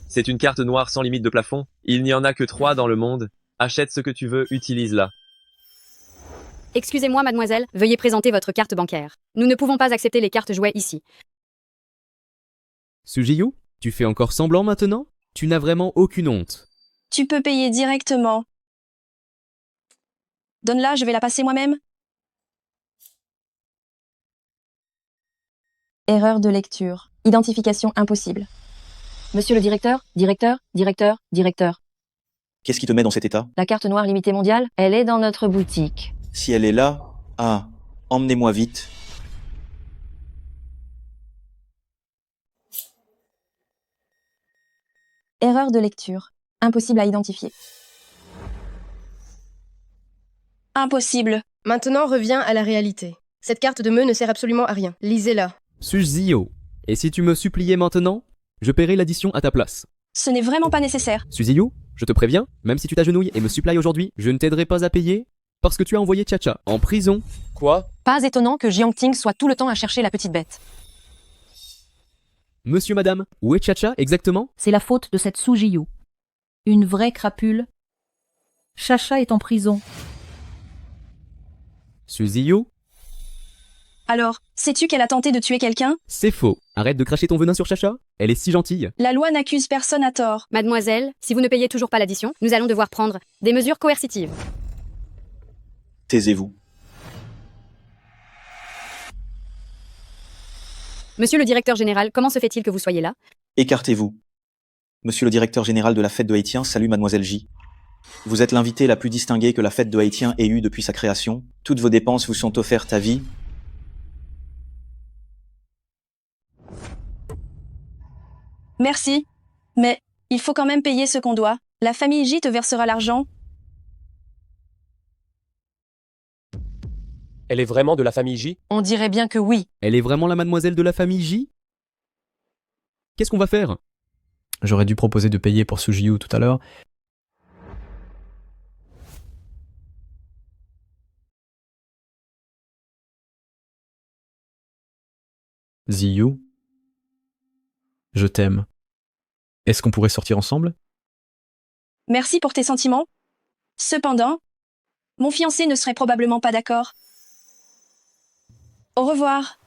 C'est une carte noire sans limite de plafond. Il n'y en a que 3 dans le monde. Achète ce que tu veux, utilise-la. Excusez-moi mademoiselle, veuillez présenter votre carte bancaire. Nous ne pouvons pas accepter les cartes jouets ici. Sujiyu, tu fais encore semblant maintenant? Tu n'as vraiment aucune honte. Tu peux payer directement. Donne-la, je vais la passer moi-même. Erreur de lecture. Identification impossible. Monsieur le directeur, directeur. Qu'est-ce qui te met dans cet état? La carte noire limitée mondiale, elle est dans notre boutique. Si elle est là, emmenez-moi vite. Erreur de lecture. Impossible à identifier. Impossible. Maintenant, reviens à la réalité. Cette carte de me ne sert absolument à rien. Lisez-la. Sujiyu, et si tu me suppliais maintenant, je paierai l'addition à ta place. Ce n'est vraiment pas nécessaire. Sujiyu, je te préviens, même si tu t'agenouilles et me supplies aujourd'hui, je ne t'aiderai pas à payer parce que tu as envoyé Chacha en prison. Quoi? Pas étonnant que Jiangting soit tout le temps à chercher la petite bête. Monsieur, madame, où est Chacha exactement? C'est la faute de cette Sujiyu. Une vraie crapule. Chacha est en prison. Sujiyu? Alors, sais-tu qu'elle a tenté de tuer quelqu'un? C'est faux. Arrête de cracher ton venin sur Chacha. Elle est si gentille. La loi n'accuse personne à tort. Mademoiselle, si vous ne payez toujours pas l'addition, nous allons devoir prendre des mesures coercitives. Taisez-vous. Monsieur le directeur général, comment se fait-il que vous soyez là? Écartez-vous. Monsieur le directeur général de la fête de Haïtien, salut mademoiselle J. Vous êtes l'invité la plus distinguée que la fête de Haïtien ait eue depuis sa création. Toutes vos dépenses vous sont offertes à vie. Merci. Mais, il faut quand même payer ce qu'on doit. La famille J te versera l'argent. Elle est vraiment de la famille J? On dirait bien que oui. Elle est vraiment la mademoiselle de la famille J? Qu'est-ce qu'on va faire? J'aurais dû proposer de payer pour Sujiyu tout à l'heure. Ziyu, je t'aime. Est-ce qu'on pourrait sortir ensemble? Merci pour tes sentiments. Cependant, mon fiancé ne serait probablement pas d'accord. Au revoir.